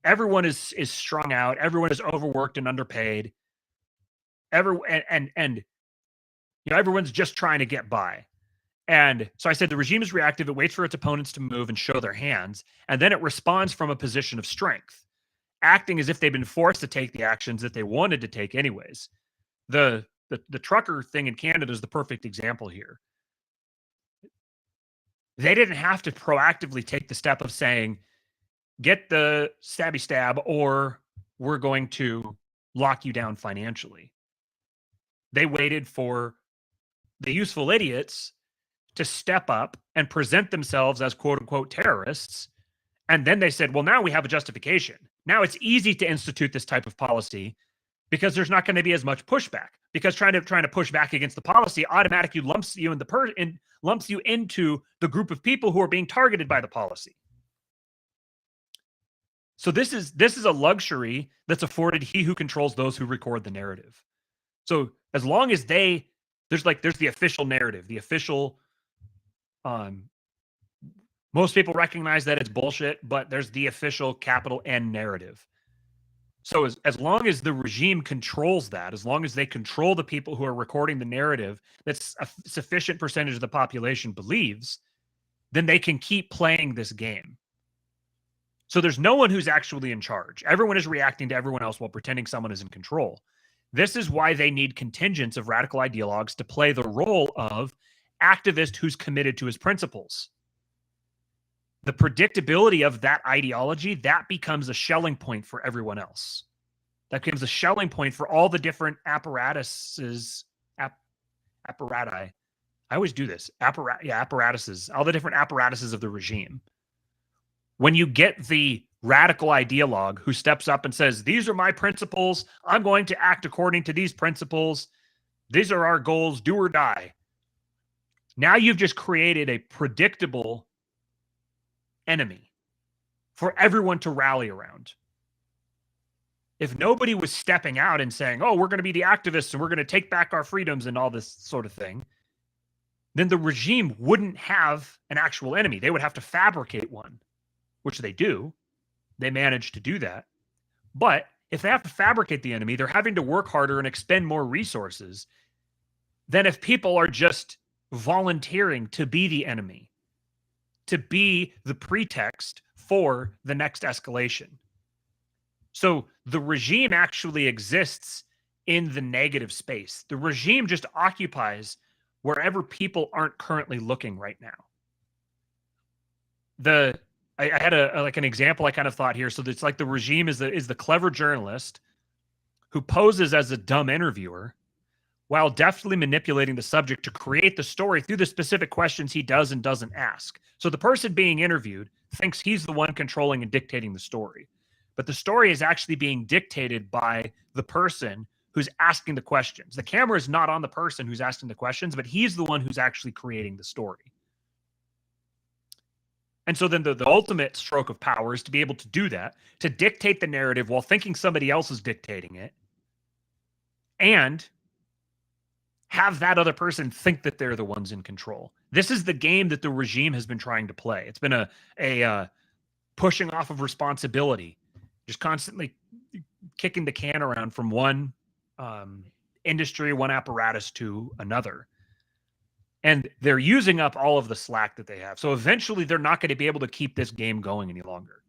Everyone is strung out. Everyone is overworked and underpaid. And you know, everyone's just trying to get by. And so I said the regime is reactive. It waits for its opponents to move and show their hands, and then it responds from a position of strength, acting as if they've been forced to take the actions that they wanted to take anyways. The trucker thing in Canada is the perfect example here. They didn't have to proactively take the step of saying, get the stabby stab, or we're going to lock you down financially. They waited for the useful idiots to step up and present themselves as quote unquote terrorists. And then they said, well, now we have a justification. Now it's easy to institute this type of policy because there's not going to be as much pushback, because trying to push back against the policy automatically lumps you lumps you into the group of people who are being targeted by the policy. So this is a luxury that's afforded he who controls those who record the narrative. So as long as there's the official narrative, the official, most people recognize that it's bullshit, but there's the official capital N narrative. So as long as the regime controls that, as long as they control the people who are recording the narrative that's a sufficient percentage of the population believes, then they can keep playing this game. So there's no one who's actually in charge. Everyone is reacting to everyone else while pretending someone is in control. This is why they need contingents of radical ideologues to play the role of activist who's committed to his principles. The predictability of that ideology, that becomes a shelling point for everyone else. That becomes a shelling point for all the different apparatuses. Apparati. I always do this. Apparatuses. All the different apparatuses of the regime. When you get the radical ideologue who steps up and says, these are my principles, I'm going to act according to these principles, these are our goals, do or die. Now you've just created a predictable enemy for everyone to rally around. If nobody was stepping out and saying, oh, we're going to be the activists and we're going to take back our freedoms and all this sort of thing, then the regime wouldn't have an actual enemy. They would have to fabricate one, which they do. They manage to do that. But if they have to fabricate the enemy, they're having to work harder and expend more resources than if people are just volunteering to be the enemy, to be the pretext for the next escalation. So the regime actually exists in the negative space. The regime just occupies wherever people aren't currently looking right now. I had an example I kind of thought here. So it's like the regime is the clever journalist who poses as a dumb interviewer while deftly manipulating the subject to create the story through the specific questions he does and doesn't ask. So the person being interviewed thinks he's the one controlling and dictating the story. But the story is actually being dictated by the person who's asking the questions. The camera is not on the person who's asking the questions, but he's the one who's actually creating the story. And so then the ultimate stroke of power is to be able to do that, to dictate the narrative while thinking somebody else is dictating it, and have that other person think that they're the ones in control. This is the game that the regime has been trying to play. It's been a pushing off of responsibility, just constantly kicking the can around from one industry, one apparatus to another. And they're using up all of the slack that they have. So eventually they're not going to be able to keep this game going any longer.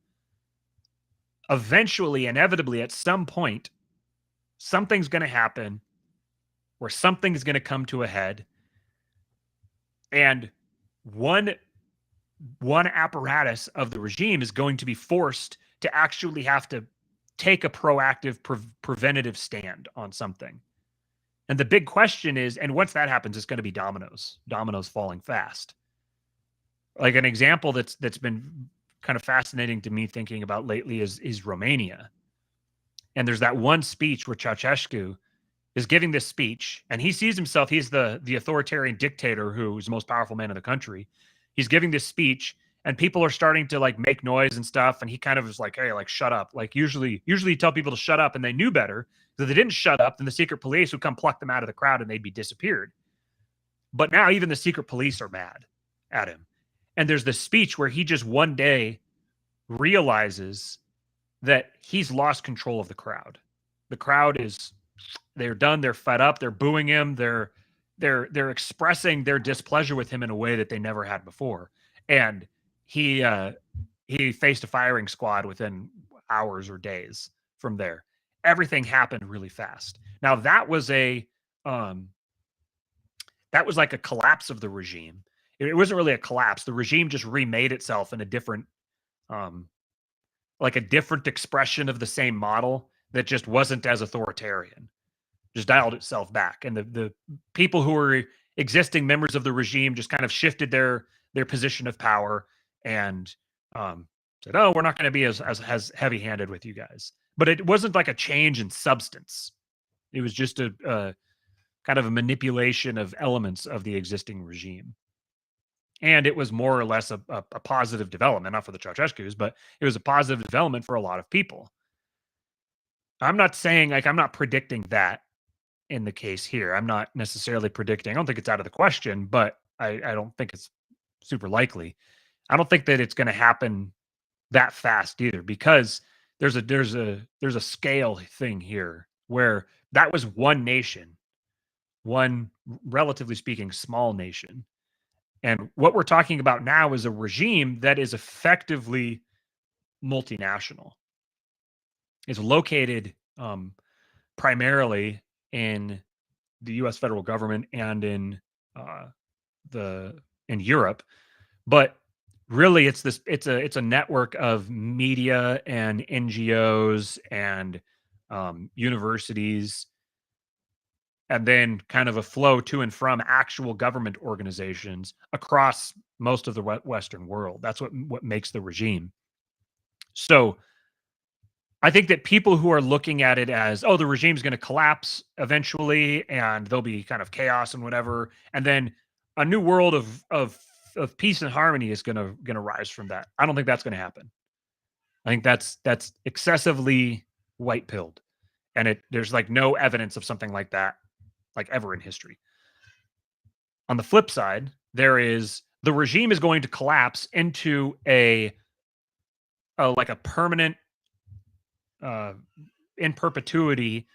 Eventually, inevitably, at some point, something's going to happen where something's going to come to a head. And one apparatus of the regime is going to be forced to actually have to take a proactive, preventative stand on something. And the big question is, and once that happens, it's going to be dominoes falling fast. Like an example that's been kind of fascinating to me thinking about lately is Romania. And there's that one speech where Ceausescu is giving this speech, and he sees himself, he's the authoritarian dictator who's the most powerful man in the country. He's giving this speech, and people are starting to like make noise and stuff, and he kind of is like, hey, like shut up. Like usually you tell people to shut up, and they knew better. If they didn't shut up, then the secret police would come pluck them out of the crowd and they'd be disappeared. But now even the secret police are mad at him. And there's this speech where he just one day realizes that he's lost control of the crowd. The crowd they're done. They're fed up. They're booing him. They're they're expressing their displeasure with him in a way that they never had before. And he faced a firing squad within hours or days from there. Everything happened really fast. Now that was like a collapse of the regime. It wasn't really a collapse. The regime just remade itself in a different like a different expression of the same model that just wasn't as authoritarian. Just dialed itself back. And the people who were existing members of the regime just kind of shifted their position of power and said, "Oh, we're not going to be as heavy-handed with you guys." But it wasn't like a change in substance. It was just a kind of a manipulation of elements of the existing regime. And it was more or less a positive development, not for the Ceausescu's, but it was a positive development for a lot of people. I'm not saying, like, I'm not predicting that in the case here. I'm not necessarily predicting. I don't think it's out of the question, but I don't think it's super likely. I don't think that it's going to happen that fast either, because there's a scale thing here where that was one nation, one relatively speaking small nation. And what we're talking about now is a regime that is effectively multinational. It's located primarily in the U.S. federal government and in Europe, but really it's a network of media and NGOs and universities, and then kind of a flow to and from actual government organizations across most of the Western world. That's what makes the regime. So I think that people who are looking at it as, oh, the regime's going to collapse eventually and there'll be kind of chaos and whatever, and then a new world of peace and harmony is going to rise from that. I don't think that's going to happen. I think that's excessively white-pilled, and there's like no evidence of something like that like ever in history. On the flip side, the regime is going to collapse into a like a permanent in perpetuity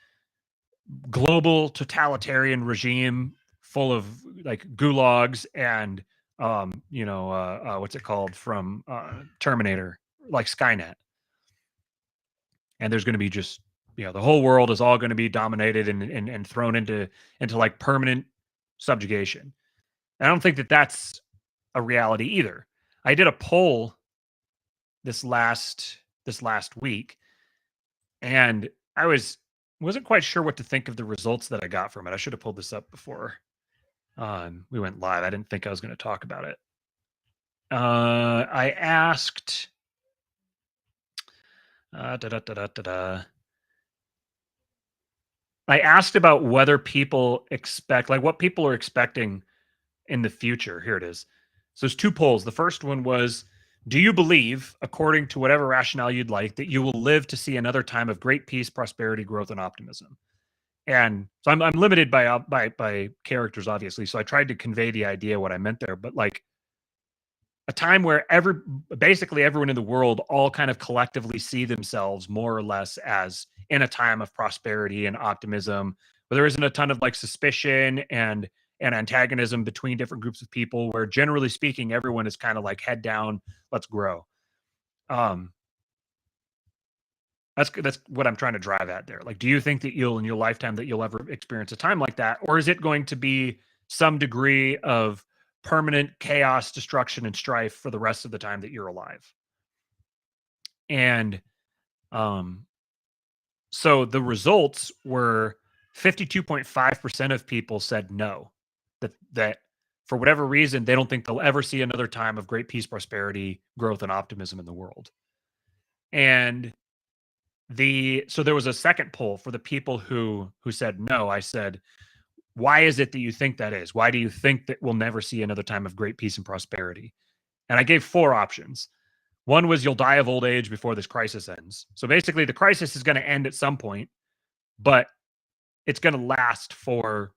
global totalitarian regime full of like gulags and what's it called from Terminator, like Skynet. And there's going to be just, the whole world is all going to be dominated and thrown into like permanent subjugation. I don't think that that's a reality either. I did a poll this last week, and I wasn't quite sure what to think of the results that I got from it. I should have pulled this up before we went live. I didn't think I was going to talk about it. I asked I asked about whether people expect, like, what people are expecting in the future. Here it is. So there's two polls. The first one was, do you believe, according to whatever rationale you'd like, that you will live to see another time of great peace, prosperity, growth, and optimism? And so I'm limited by characters, obviously. So I tried to convey the idea, what I meant there, but like a time where basically everyone in the world all kind of collectively see themselves more or less as in a time of prosperity and optimism, where there isn't a ton of like suspicion and antagonism between different groups of people, where generally speaking, everyone is kind of like head down, let's grow. That's what I'm trying to drive at there. Like, do you think that in your lifetime that you'll ever experience a time like that? Or is it going to be some degree of permanent chaos, destruction, and strife for the rest of the time that you're alive? And so the results were 52.5% of people said no, that for whatever reason, they don't think they'll ever see another time of great peace, prosperity, growth, and optimism in the world. And so there was a second poll for the people who said no. I said, why is it that you think that is? Why do you think that we'll never see another time of great peace and prosperity? And I gave 4 options. One was, you'll die of old age before this crisis ends. So basically the crisis is going to end at some point, but it's going to last for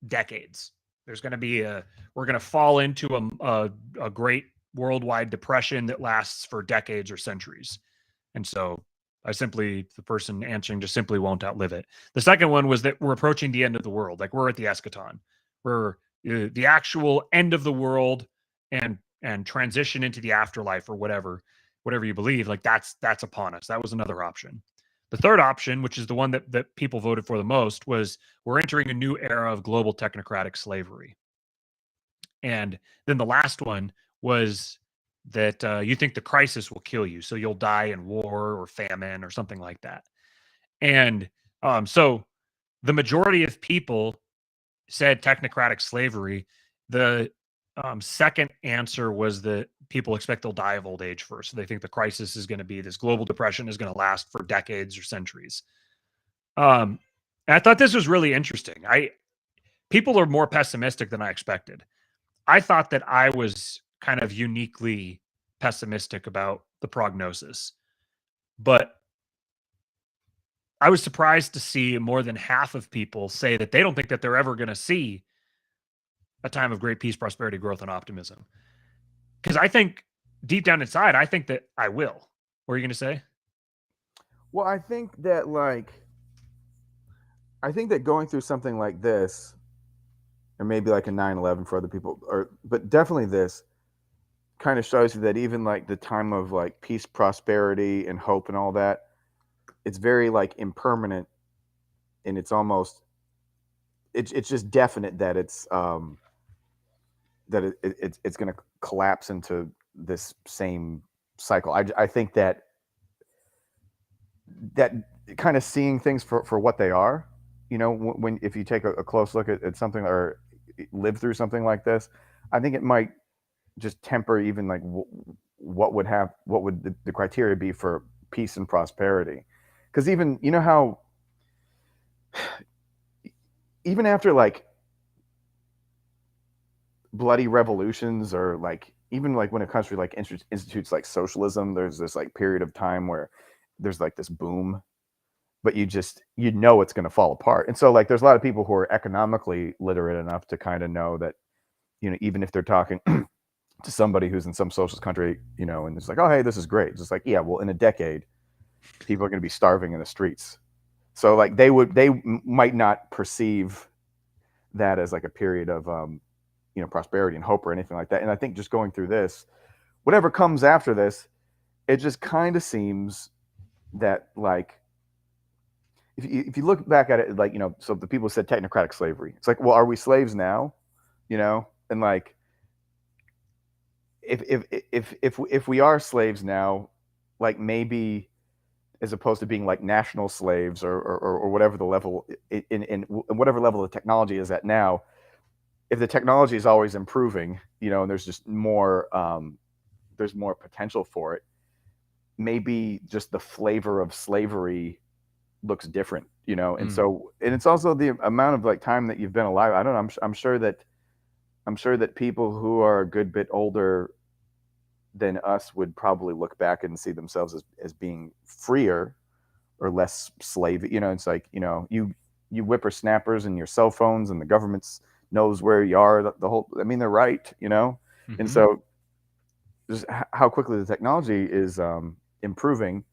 decades. There's going to be we're going to fall into a great worldwide depression that lasts for decades or centuries. And so the person answering just simply won't outlive it. The second one was that we're approaching the end of the world. Like, we're at the eschaton. where the actual end of the world and transition into the afterlife or whatever you believe, like that's upon us. That was another option. The third option, which is the one that people voted for the most, was we're entering a new era of global technocratic slavery. And then the last one was that you think the crisis will kill you, so you'll die in war or famine or something like that. And so the majority of people said technocratic slavery. The second answer was that people expect they'll die of old age first. So they think the crisis is going to be this global depression is going to last for decades or centuries. And I thought this was really interesting. People are more pessimistic than I expected. I thought that I was kind of uniquely pessimistic about the prognosis, but I was surprised to see more than half of people say that they don't think that they're ever going to see a time of great peace, prosperity, growth, and optimism. Because I think deep down inside, I think that I will. What are you going to say? Well, I think that going through something like this, or maybe like a 9/11 for other people, but definitely this kind of shows you that even like the time of like peace, prosperity, and hope and all that, it's very like impermanent, and it's almost it's just definite that it's going to collapse into this same cycle. I think that kind of seeing things for what they are, when if you take a close look at something or live through something like this, I think it might just temper even like what would the criteria be for peace and prosperity. Because even how even after like bloody revolutions, or like even like when a country like institutes like socialism, there's this like period of time where there's like this boom, but it's going to fall apart. And so like there's a lot of people who are economically literate enough to kind of know that, even if they're talking to somebody who's in some socialist country, and it's like, oh, hey, this is great. It's just like, yeah, well, in a decade, people are going to be starving in the streets. So like they might not perceive that as like a period of, prosperity and hope or anything like that. And I think just going through this, whatever comes after this, it just kind of seems that like, if you look back at it, like, so the people said technocratic slavery. It's like, well, are we slaves now? And like, if we are slaves now, like maybe as opposed to being like national slaves or whatever the level in whatever level the technology is at now, if the technology is always improving, and there's just there's more potential for it, maybe just the flavor of slavery looks different, and so, and it's also the amount of like time that you've been alive. I don't know. I'm sure that people who are a good bit older than us would probably look back and see themselves as being freer or less slave. It's like, you whippersnappers and your cell phones and the government knows where you are. The whole, I mean, they're right, Mm-hmm. And so just how quickly the technology is improving.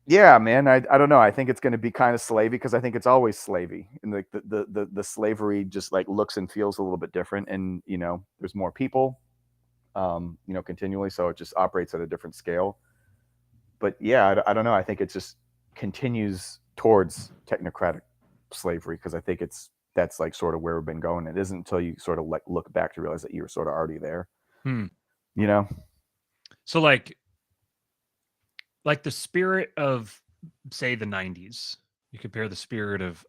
Yeah, man, I don't know. I think it's going to be kind of slavey, because I think it's always slavey, and like the slavery just like looks and feels a little bit different, and there's more people, continually, so it just operates at a different scale. But yeah, I don't know. I think it just continues towards technocratic slavery, because I think that's like sort of where we've been going. It isn't until you sort of like look back to realize that you were sort of already there. So like the spirit of, say, the 90s, you compare the spirit of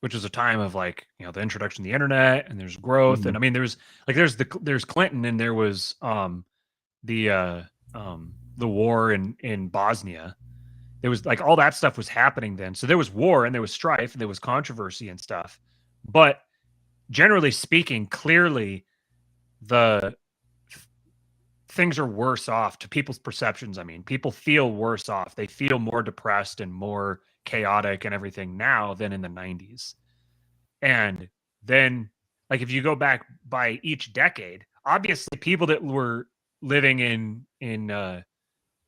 which is a time of like, the introduction of the internet, and there's growth. Mm-hmm. And I mean, there's Clinton, and there was the war in Bosnia. There was like all that stuff was happening then. So there was war and there was strife and there was controversy and stuff. But generally speaking, clearly the things are worse off to people's perceptions. I mean, people feel worse off. They feel more depressed and more chaotic and everything now than in the 90s. And then, like, if you go back by each decade, obviously people that were living in the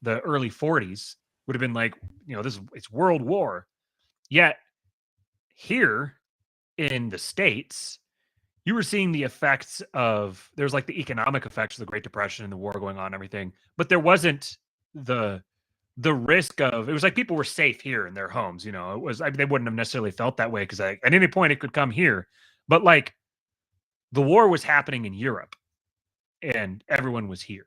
early 40s would have been like, it's world war. Yet here in the States, you were seeing the effects of, there's like the economic effects of the Great Depression and the war going on and everything, but there wasn't the risk of, it was like people were safe here in their homes. It was, I mean, they wouldn't have necessarily felt that way because at any point it could come here, but like the war was happening in Europe and everyone was here.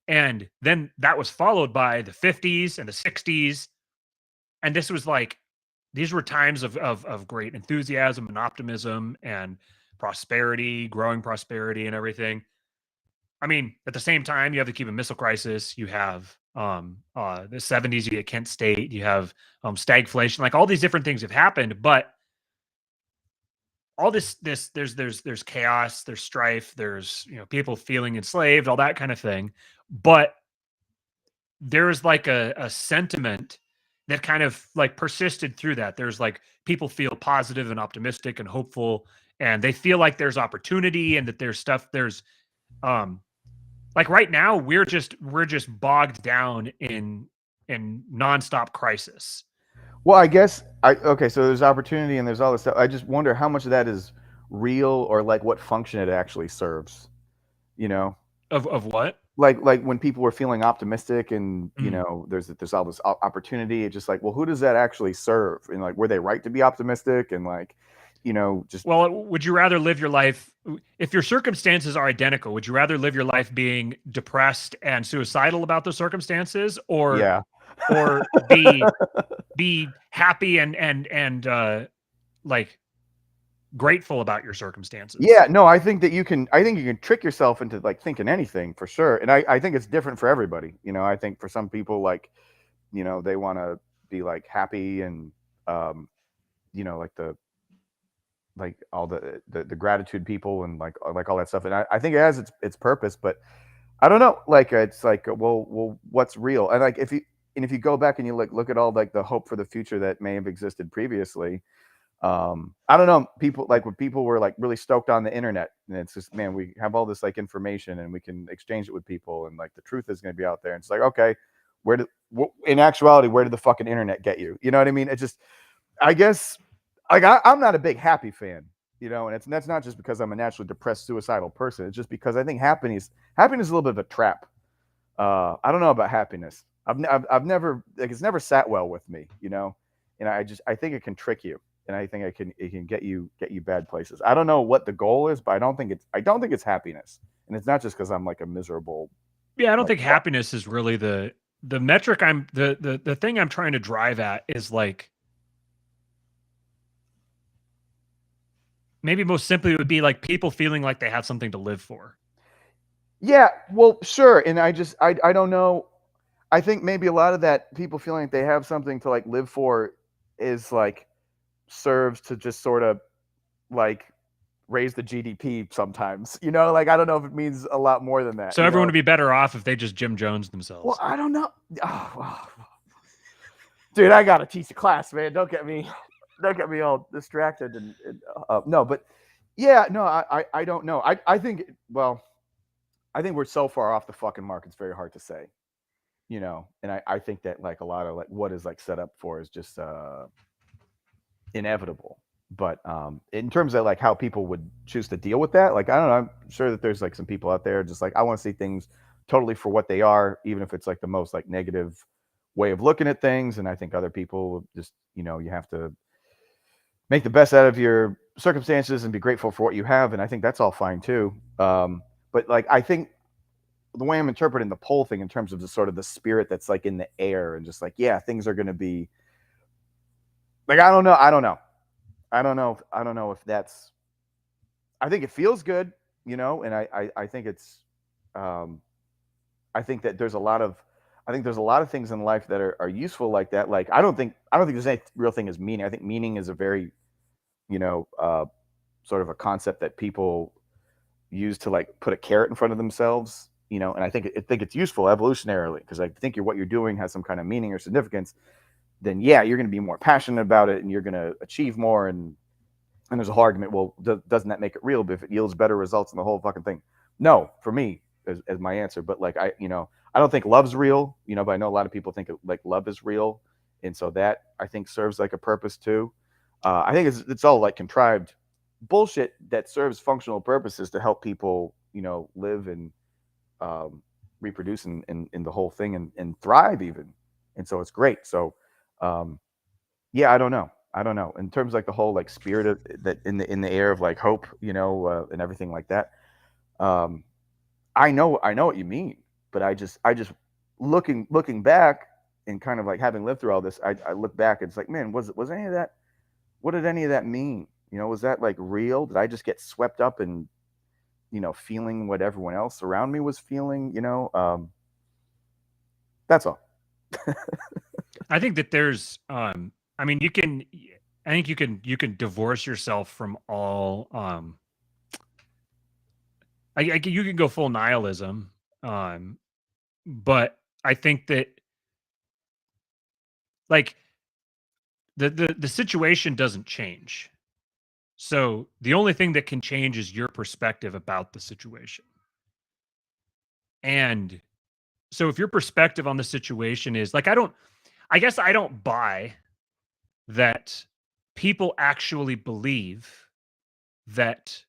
And then that was followed by the 50s and the 60s. And this was like, these were times of great enthusiasm and optimism and prosperity, growing prosperity and everything. I mean, at the same time, you have the Cuban Missile Crisis, you have the 70s, you get Kent State, you have stagflation, like all these different things have happened, but all there's chaos, there's strife, there's people feeling enslaved, all that kind of thing. But there's like a sentiment that kind of like persisted through that. There's like people feel positive and optimistic and hopeful, and they feel like there's opportunity and that there's stuff, there's like right now we're just bogged down in nonstop crisis. Well, I guess okay, so there's opportunity and there's all this stuff. I just wonder how much of that is real or like what function it actually serves. Of what? Like when people were feeling optimistic and there's all this opportunity. It's just like, well, who does that actually serve? And like, were they right to be optimistic? And like, just, well, would you rather live your life, if your circumstances are identical, would you rather live your life being depressed and suicidal about those circumstances, or be happy and like grateful about your circumstances? Yeah, no, I think you can trick yourself into like thinking anything for sure. And I think it's different for everybody. I think for some people, like, they want to be like happy and like all the gratitude people and like all that stuff. And I think it has its purpose, but I don't know. Like it's like, well, what's real? And like if you go back and you look at all like the hope for the future that may have existed previously, I don't know. People like when people were like really stoked on the internet, and it's just, man, we have all this like information and we can exchange it with people, and like the truth is going to be out there. And it's like, okay, in actuality, where did the fucking internet get you? You know what I mean? It's just, I guess, like I'm not a big happy fan, and that's not just because I'm a naturally depressed, suicidal person. It's just because I think happiness is a little bit of a trap. I don't know about happiness. I've never, like, it's never sat well with me, and I think it can trick you, and I think it can get you bad places. I don't know what the goal is, but I don't think it's happiness, and it's not just because I'm like a miserable. Yeah, I don't think happiness is really the metric. The thing I'm trying to drive at is like, maybe most simply it would be like people feeling like they have something to live for. Yeah, well, sure. And I don't know. I think maybe a lot of that, people feeling like they have something to like live for, is like serves to just sort of like raise the GDP sometimes. Like I don't know if it means a lot more than that. So everyone would be better off if they just Jim Jones themselves. Well, I don't know. Oh, dude, I gotta teach a class, man. Don't get me all distracted and no, but yeah, no, I don't know. I think, well, I think we're so far off the fucking mark, it's very hard to say, and I think that like a lot of like what is like set up for is just inevitable. But in terms of like how people would choose to deal with that, like I don't know, I'm sure that there's like some people out there just like, I want to see things totally for what they are, even if it's like the most like negative way of looking at things. And I think other people just, you have to make the best out of your circumstances and be grateful for what you have. And I think that's all fine too. But like, I think the way I'm interpreting the poll thing in terms of the sort of the spirit that's like in the air and just like, yeah, things are going to be like, I don't know if that's, I think it feels good, and I think it's, I think that there's a lot of things in life that are useful like that. Like, I don't think there's any real thing as meaning. I think meaning is a very, sort of a concept that people use to like put a carrot in front of themselves, and I think it's useful evolutionarily, because I think what you're doing has some kind of meaning or significance. Then yeah, you're going to be more passionate about it and you're going to achieve more. And there's a whole argument, well, doesn't that make it real if it yields better results in the whole fucking thing? No, for me, as my answer. But like, I don't think love's real, but I know a lot of people think like love is real. And so that I think serves like a purpose too. I think it's all like contrived bullshit that serves functional purposes to help people, live and reproduce in the whole thing and thrive even. And so it's great. So, yeah, I don't know. In terms of like the whole like spirit of that in the air of like hope, and everything like that. I know what you mean, but I just looking back and kind of like having lived through all this, I look back and it's like, man, was any of that? What did any of that mean? Was that like real? Did I just get swept up in, feeling what everyone else around me was feeling? That's all. I think that there's, I mean, I think you can divorce yourself from all, you can go full nihilism, but I think that like the situation doesn't change. So the only thing that can change is your perspective about the situation. And so if your perspective on the situation is like, I guess I don't buy that people actually believe that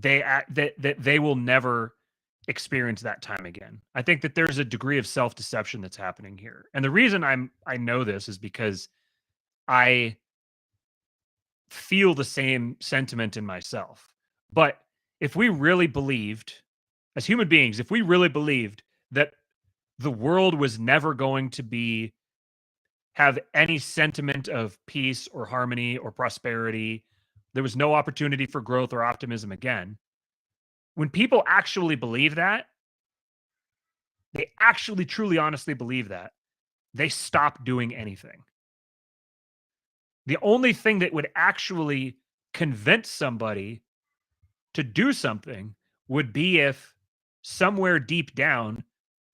that they will never experience that time again. I think that there's a degree of self-deception that's happening here. And the reason I know this is because I feel the same sentiment in myself. But if we really believed as human beings, if we really believed that the world was never going to have any sentiment of peace or harmony or prosperity, there was no opportunity for growth or optimism again. When people actually believe that, they actually truly honestly believe that, they stop doing anything. The only thing that would actually convince somebody to do something would be if somewhere deep down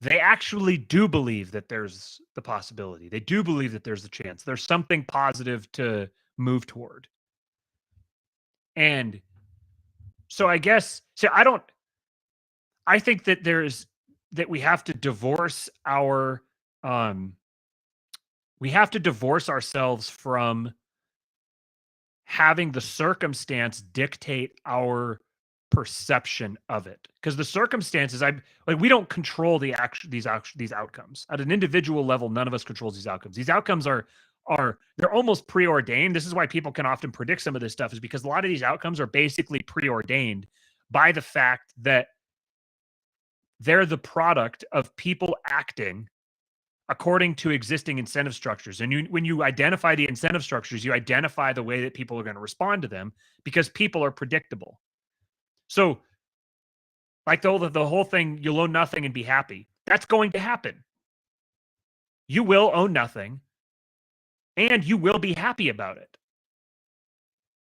they actually do believe that there's the possibility. They do believe that there's the chance. There's something positive to move toward. And so I think that we have to divorce ourselves from having the circumstance dictate our perception of it, because the circumstances, we don't control these outcomes at an individual level. None of us controls these outcomes. These outcomes are they're almost preordained. This is why people can often predict some of this stuff, is because a lot of these outcomes are basically preordained by the fact that they're the product of people acting according to existing incentive structures. And when you identify the incentive structures, you identify the way that people are going to respond to them, because people are predictable. So, like the whole thing, you'll own nothing and be happy. That's going to happen. You will own nothing, and you will be happy about it.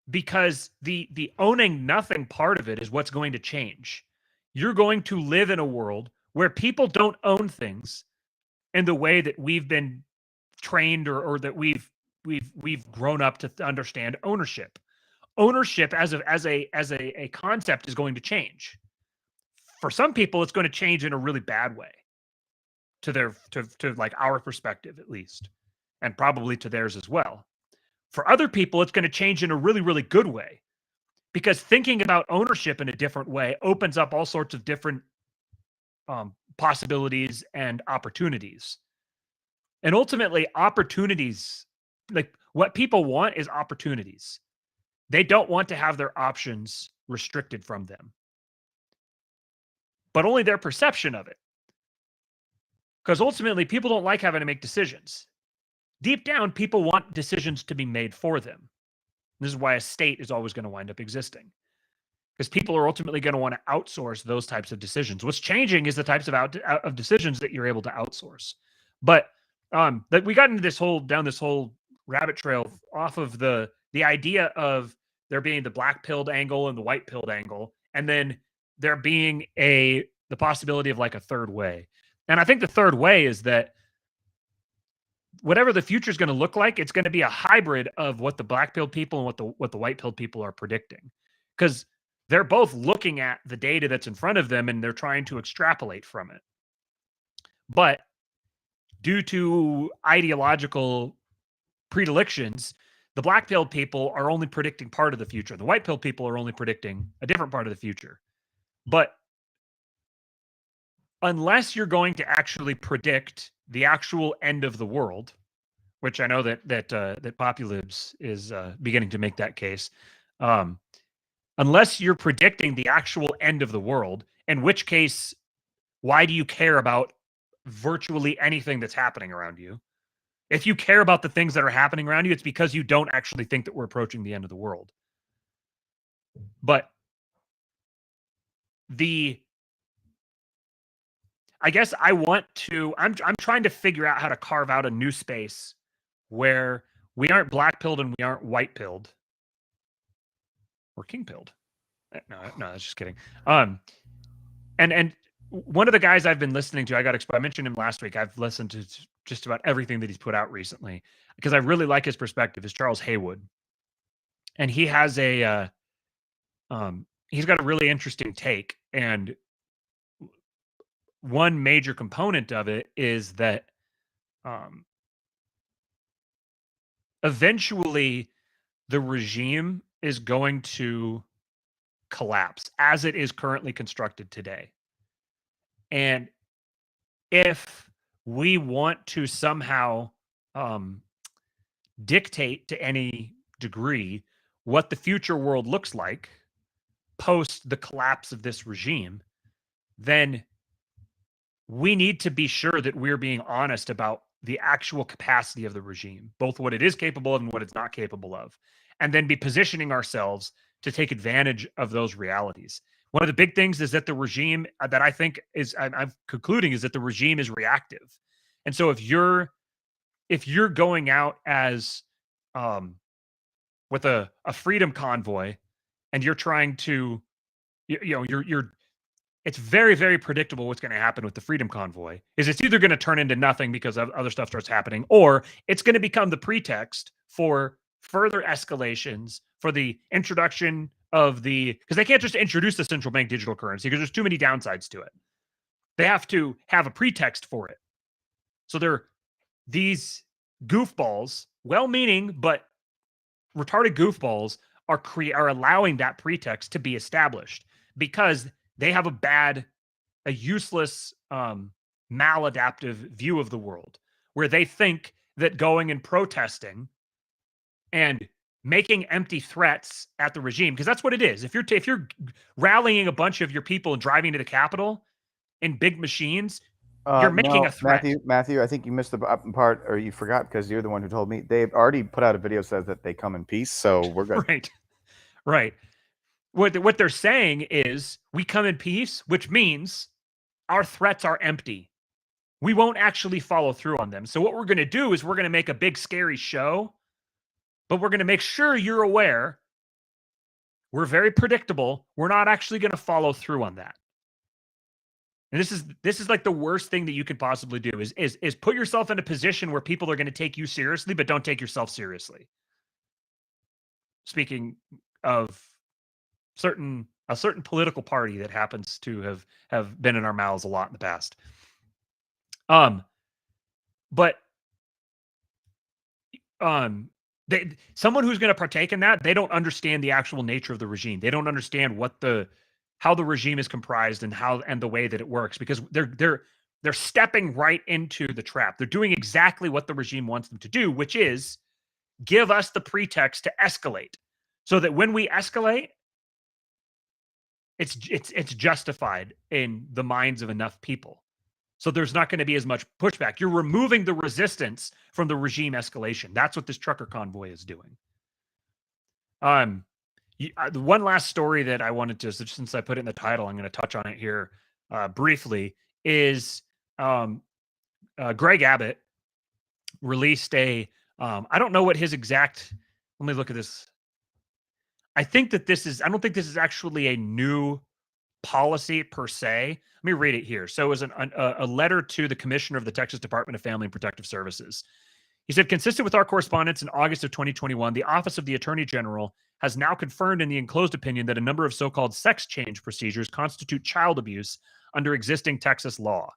Because the owning nothing part of it is what's going to change. You're going to live in a world where people don't own things in the way that we've been trained or that we've grown up to understand ownership. Ownership as a concept is going to change. For some people, it's going to change in a really bad way to like our perspective, at least, and probably to theirs as well. For other people, it's going to change in a really, really good way, because thinking about ownership in a different way opens up all sorts of different possibilities and opportunities. And ultimately, opportunities, like what people want is opportunities. They don't want to have their options restricted from them, but only their perception of it. Because ultimately, people don't like having to make decisions. Deep down, people want decisions to be made for them. This is why a state is always going to wind up existing, because people are ultimately going to want to outsource those types of decisions. What's changing is the types of decisions that you're able to outsource. But that we got into down this whole rabbit trail off of the idea of there being the black pilled angle and the white pilled angle, and then there being the possibility of like a third way. And I think the third way is that whatever the future is going to look like, it's going to be a hybrid of what the black pilled people and what the white pilled people are predicting, because they're both looking at the data that's in front of them and they're trying to extrapolate from it. But due to ideological predilections, The black-pilled people are only predicting part of the future. The white-pilled people are only predicting a different part of the future. But unless you're going to actually predict the actual end of the world, which I know that Populibs is beginning to make that case, unless you're predicting the actual end of the world, in which case, why do you care about virtually anything that's happening around you? If you care about the things that are happening around you, it's because you don't actually think that we're approaching the end of the world. But I guess I'm trying to figure out how to carve out a new space where we aren't black-pilled and we aren't white-pilled. Or king-pilled. No, that's just kidding. And one of the guys I've been listening to, I mentioned him last week. I've listened to just about everything that he's put out recently because I really like his perspective. Is Charles Haywood, and he has he's got a really interesting take. And one major component of it is that eventually the regime is going to collapse as it is currently constructed today. And if we want to somehow dictate to any degree what the future world looks like post the collapse of this regime, then we need to be sure that we're being honest about the actual capacity of the regime, both what it is capable of and what it's not capable of, and then be positioning ourselves to take advantage of those realities. One of the big things is that the regime that I think is, I'm concluding, is that the regime is reactive. And so if you're going out as with a freedom convoy and you're trying to, you're it's very, very predictable what's going to happen with the freedom convoy. Is it's either going to turn into nothing because other stuff starts happening, or it's going to become the pretext for further escalations, for the introduction of because they can't just introduce the central bank digital currency because there's too many downsides to it. They have to have a pretext for it. So these goofballs, well-meaning but retarded goofballs, are allowing that pretext to be established because they have a useless, maladaptive view of the world where they think that going and protesting and making empty threats at the regime, because that's what it is. If you're rallying a bunch of your people and driving to the Capitol in big machines, you're making a threat. Matthew, I think you missed the part, or you forgot because you're the one who told me. They've already put out a video that says that they come in peace, so we're good. Right. What they're saying is we come in peace, which means our threats are empty. We won't actually follow through on them. So what we're going to do is we're going to make a big scary show, but we're going to make sure you're aware. We're very predictable. We're not actually going to follow through on that. And this is like the worst thing that you could possibly do is put yourself in a position where people are going to take you seriously, but don't take yourself seriously. Speaking of a certain political party that happens to have been in our mouths a lot in the past. But someone who's going to partake in that, they don't understand the actual nature of the regime. They don't understand how the regime is comprised and the way that it works, because they're stepping right into the trap. They're doing exactly what the regime wants them to do, which is give us the pretext to escalate, so that when we escalate, it's justified in the minds of enough people. So there's not going to be as much pushback. You're removing the resistance from the regime escalation. That's what this trucker convoy is doing. The one last story that I wanted to, since I put it in the title, I'm going to touch on it here briefly, is Greg Abbott released I don't know what his exact, let me look at this. I don't think this is actually a new policy per se. Let me read it here. So it was a letter to the commissioner of the Texas Department of Family and Protective Services. He said, consistent with our correspondence in August of 2021, the Office of the Attorney General has now confirmed in the enclosed opinion that a number of so-called sex change procedures constitute child abuse under existing Texas law.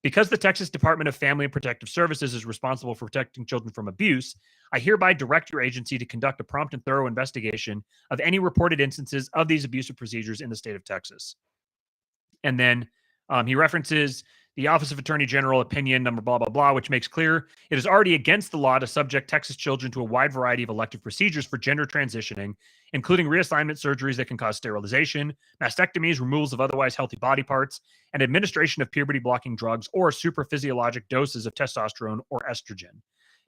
Because the Texas Department of Family and Protective Services is responsible for protecting children from abuse, I hereby direct your agency to conduct a prompt and thorough investigation of any reported instances of these abusive procedures in the state of Texas. And then he references the Office of Attorney General opinion number blah, blah, blah, which makes clear it is already against the law to subject Texas children to a wide variety of elective procedures for gender transitioning, including reassignment surgeries that can cause sterilization, mastectomies, removals of otherwise healthy body parts, and administration of puberty-blocking drugs or supraphysiologic doses of testosterone or estrogen.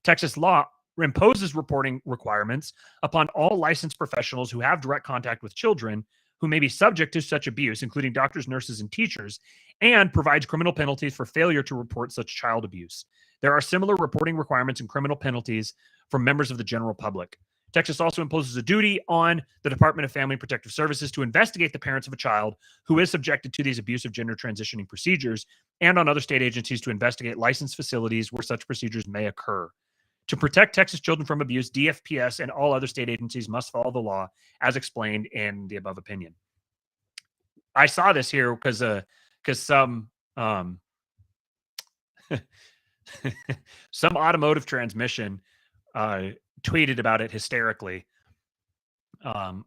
Texas law imposes reporting requirements upon all licensed professionals who have direct contact with children who may be subject to such abuse, including doctors, nurses, and teachers, and provides criminal penalties for failure to report such child abuse. There are similar reporting requirements and criminal penalties for members of the general public. Texas also imposes a duty on the Department of Family and Protective Services to investigate the parents of a child who is subjected to these abusive gender transitioning procedures, and on other state agencies to investigate licensed facilities where such procedures may occur. To protect Texas children from abuse, DFPS and all other state agencies must follow the law as explained in the above opinion. I saw this here because some some automotive transmission tweeted about it hysterically,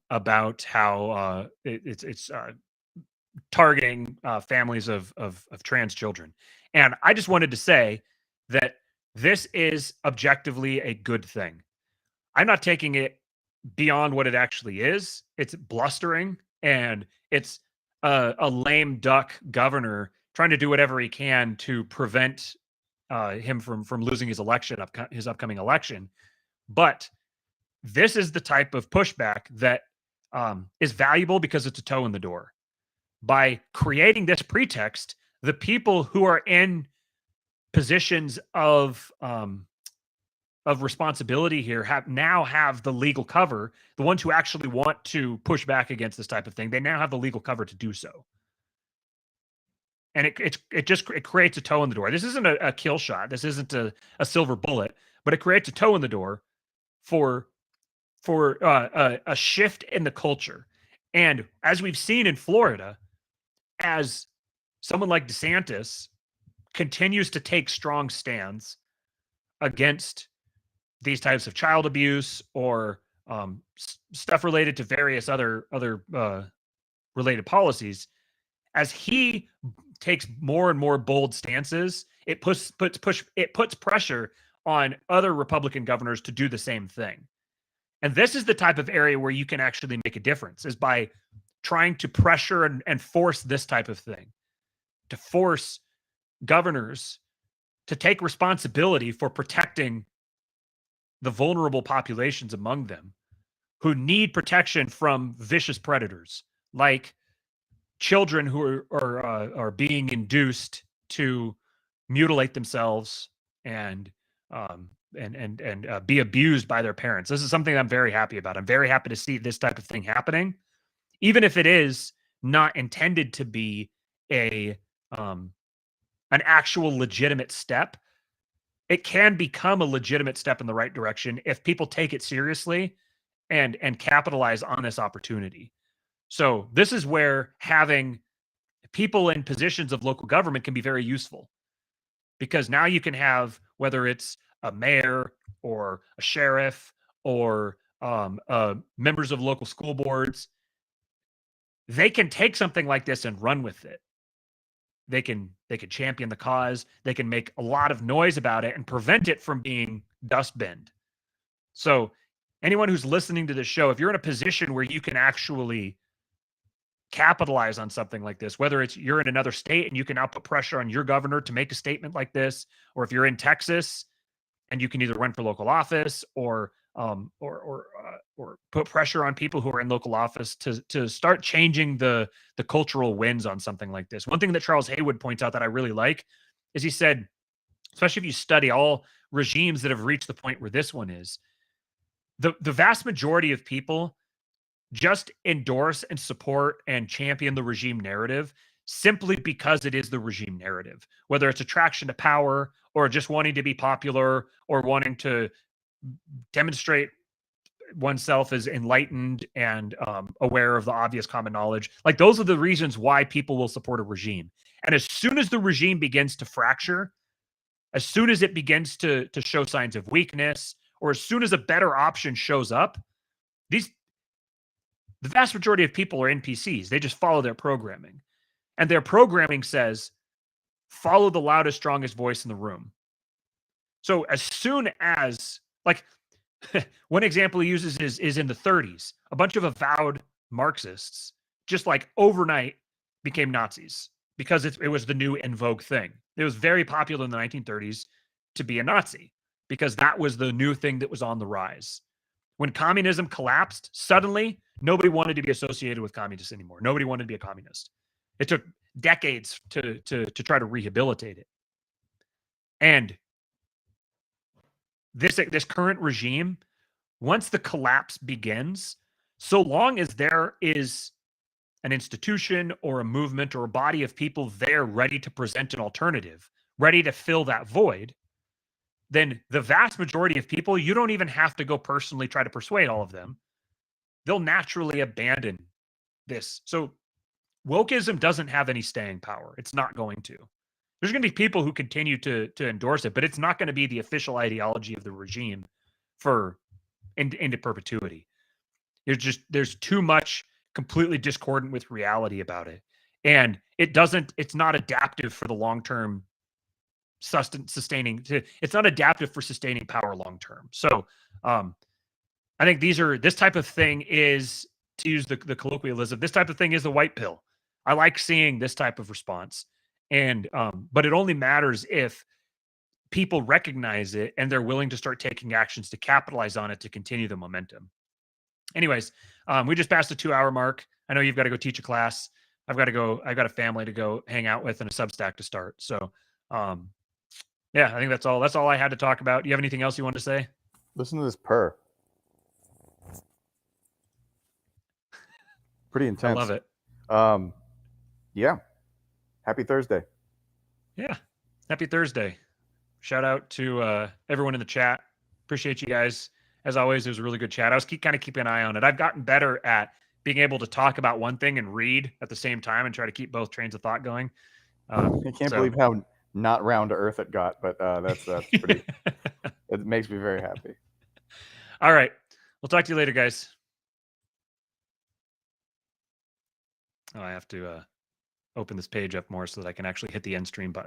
about how it's targeting families of trans children. And I just wanted to say that this is objectively a good thing. I'm not taking it beyond what it actually is. It's blustering, and it's a lame duck governor trying to do whatever he can to prevent him from losing his upcoming election. But this is the type of pushback that is valuable because it's a toe in the door. By creating this pretext, the people who are in positions of responsibility here have the legal cover. The ones who actually want to push back against this type of thing, they now have the legal cover to do so. And it creates a toe in the door. This isn't a kill shot. This isn't a silver bullet, but it creates a toe in the door for a shift in the culture. And as we've seen in Florida, as someone like DeSantis continues to take strong stands against these types of child abuse or stuff related to various other related policies, as he takes more and more bold stances, it puts pressure on other Republican governors to do the same thing. And this is the type of area where you can actually make a difference, is by trying to pressure and force this type of thing, to force governors to take responsibility for protecting the vulnerable populations among them who need protection from vicious predators, like children who are being induced to mutilate themselves and be abused by their parents. This is something I'm very happy about. I'm very happy to see this type of thing happening, even if it is not intended to be an actual legitimate step. It can become a legitimate step in the right direction if people take it seriously and capitalize on this opportunity. So this is where having people in positions of local government can be very useful, because now you can have, whether it's a mayor or a sheriff or members of local school boards, they can take something like this and run with it. They can champion the cause. They can make a lot of noise about it and prevent it from being dustbinned. So anyone who's listening to this show, if you're in a position where you can actually capitalize on something like this, whether it's you're in another state and you can now put pressure on your governor to make a statement like this, or if you're in Texas and you can either run for local office or put pressure on people who are in local office to start changing the cultural winds on something like this. One thing that Charles Haywood points out that I really like is, he said, especially if you study all regimes that have reached the point where this one is, the vast majority of people just endorse and support and champion the regime narrative simply because it is the regime narrative, whether it's attraction to power or just wanting to be popular or wanting to demonstrate oneself as enlightened and aware of the obvious common knowledge. Like, those are the reasons why people will support a regime. And as soon as the regime begins to fracture, as soon as it begins to show signs of weakness, or as soon as a better option shows up, the vast majority of people are NPCs. They just follow their programming. And their programming says, follow the loudest, strongest voice in the room. So as soon as, like, one example he uses is in the 30s. A bunch of avowed Marxists just like overnight became Nazis because it was the new in vogue thing. It was very popular in the 1930s to be a Nazi because that was the new thing that was on the rise. When communism collapsed, suddenly nobody wanted to be associated with communists anymore. Nobody wanted to be a communist. It took decades to try to rehabilitate it. And this current regime, once the collapse begins, so long as there is an institution or a movement or a body of people there ready to present an alternative, ready to fill that void, then the vast majority of people, you don't even have to go personally try to persuade all of them. They'll naturally abandon this. So wokeism doesn't have any staying power. It's not going to. There's going to be people who continue to endorse it, but it's not going to be the official ideology of the regime for into perpetuity. There's too much completely discordant with reality about it. And it's not adaptive for the long-term it's not adaptive for sustaining power long-term. So I think this type of thing is, to use the colloquialism, this type of thing is the white pill. I like seeing this type of response. And but it only matters if people recognize it and they're willing to start taking actions to capitalize on it to continue the momentum. Anyways, we just passed the 2-hour mark. I know you've got to go teach a class. I've got a family to go hang out with and a Substack to start. So yeah, I think that's all I had to talk about. Do you have anything else you want to say? Listen to this purr. Pretty intense. I love it. Yeah. Happy Thursday. Yeah. Happy Thursday. Shout out to everyone in the chat. Appreciate you guys. As always, it was a really good chat. I was kind of keeping an eye on it. I've gotten better at being able to talk about one thing and read at the same time and try to keep both trains of thought going. I can't believe how not round to earth it got, but that's pretty. It makes me very happy. All right. We'll talk to you later, guys. Oh, I have to open this page up more so that I can actually hit the end stream button.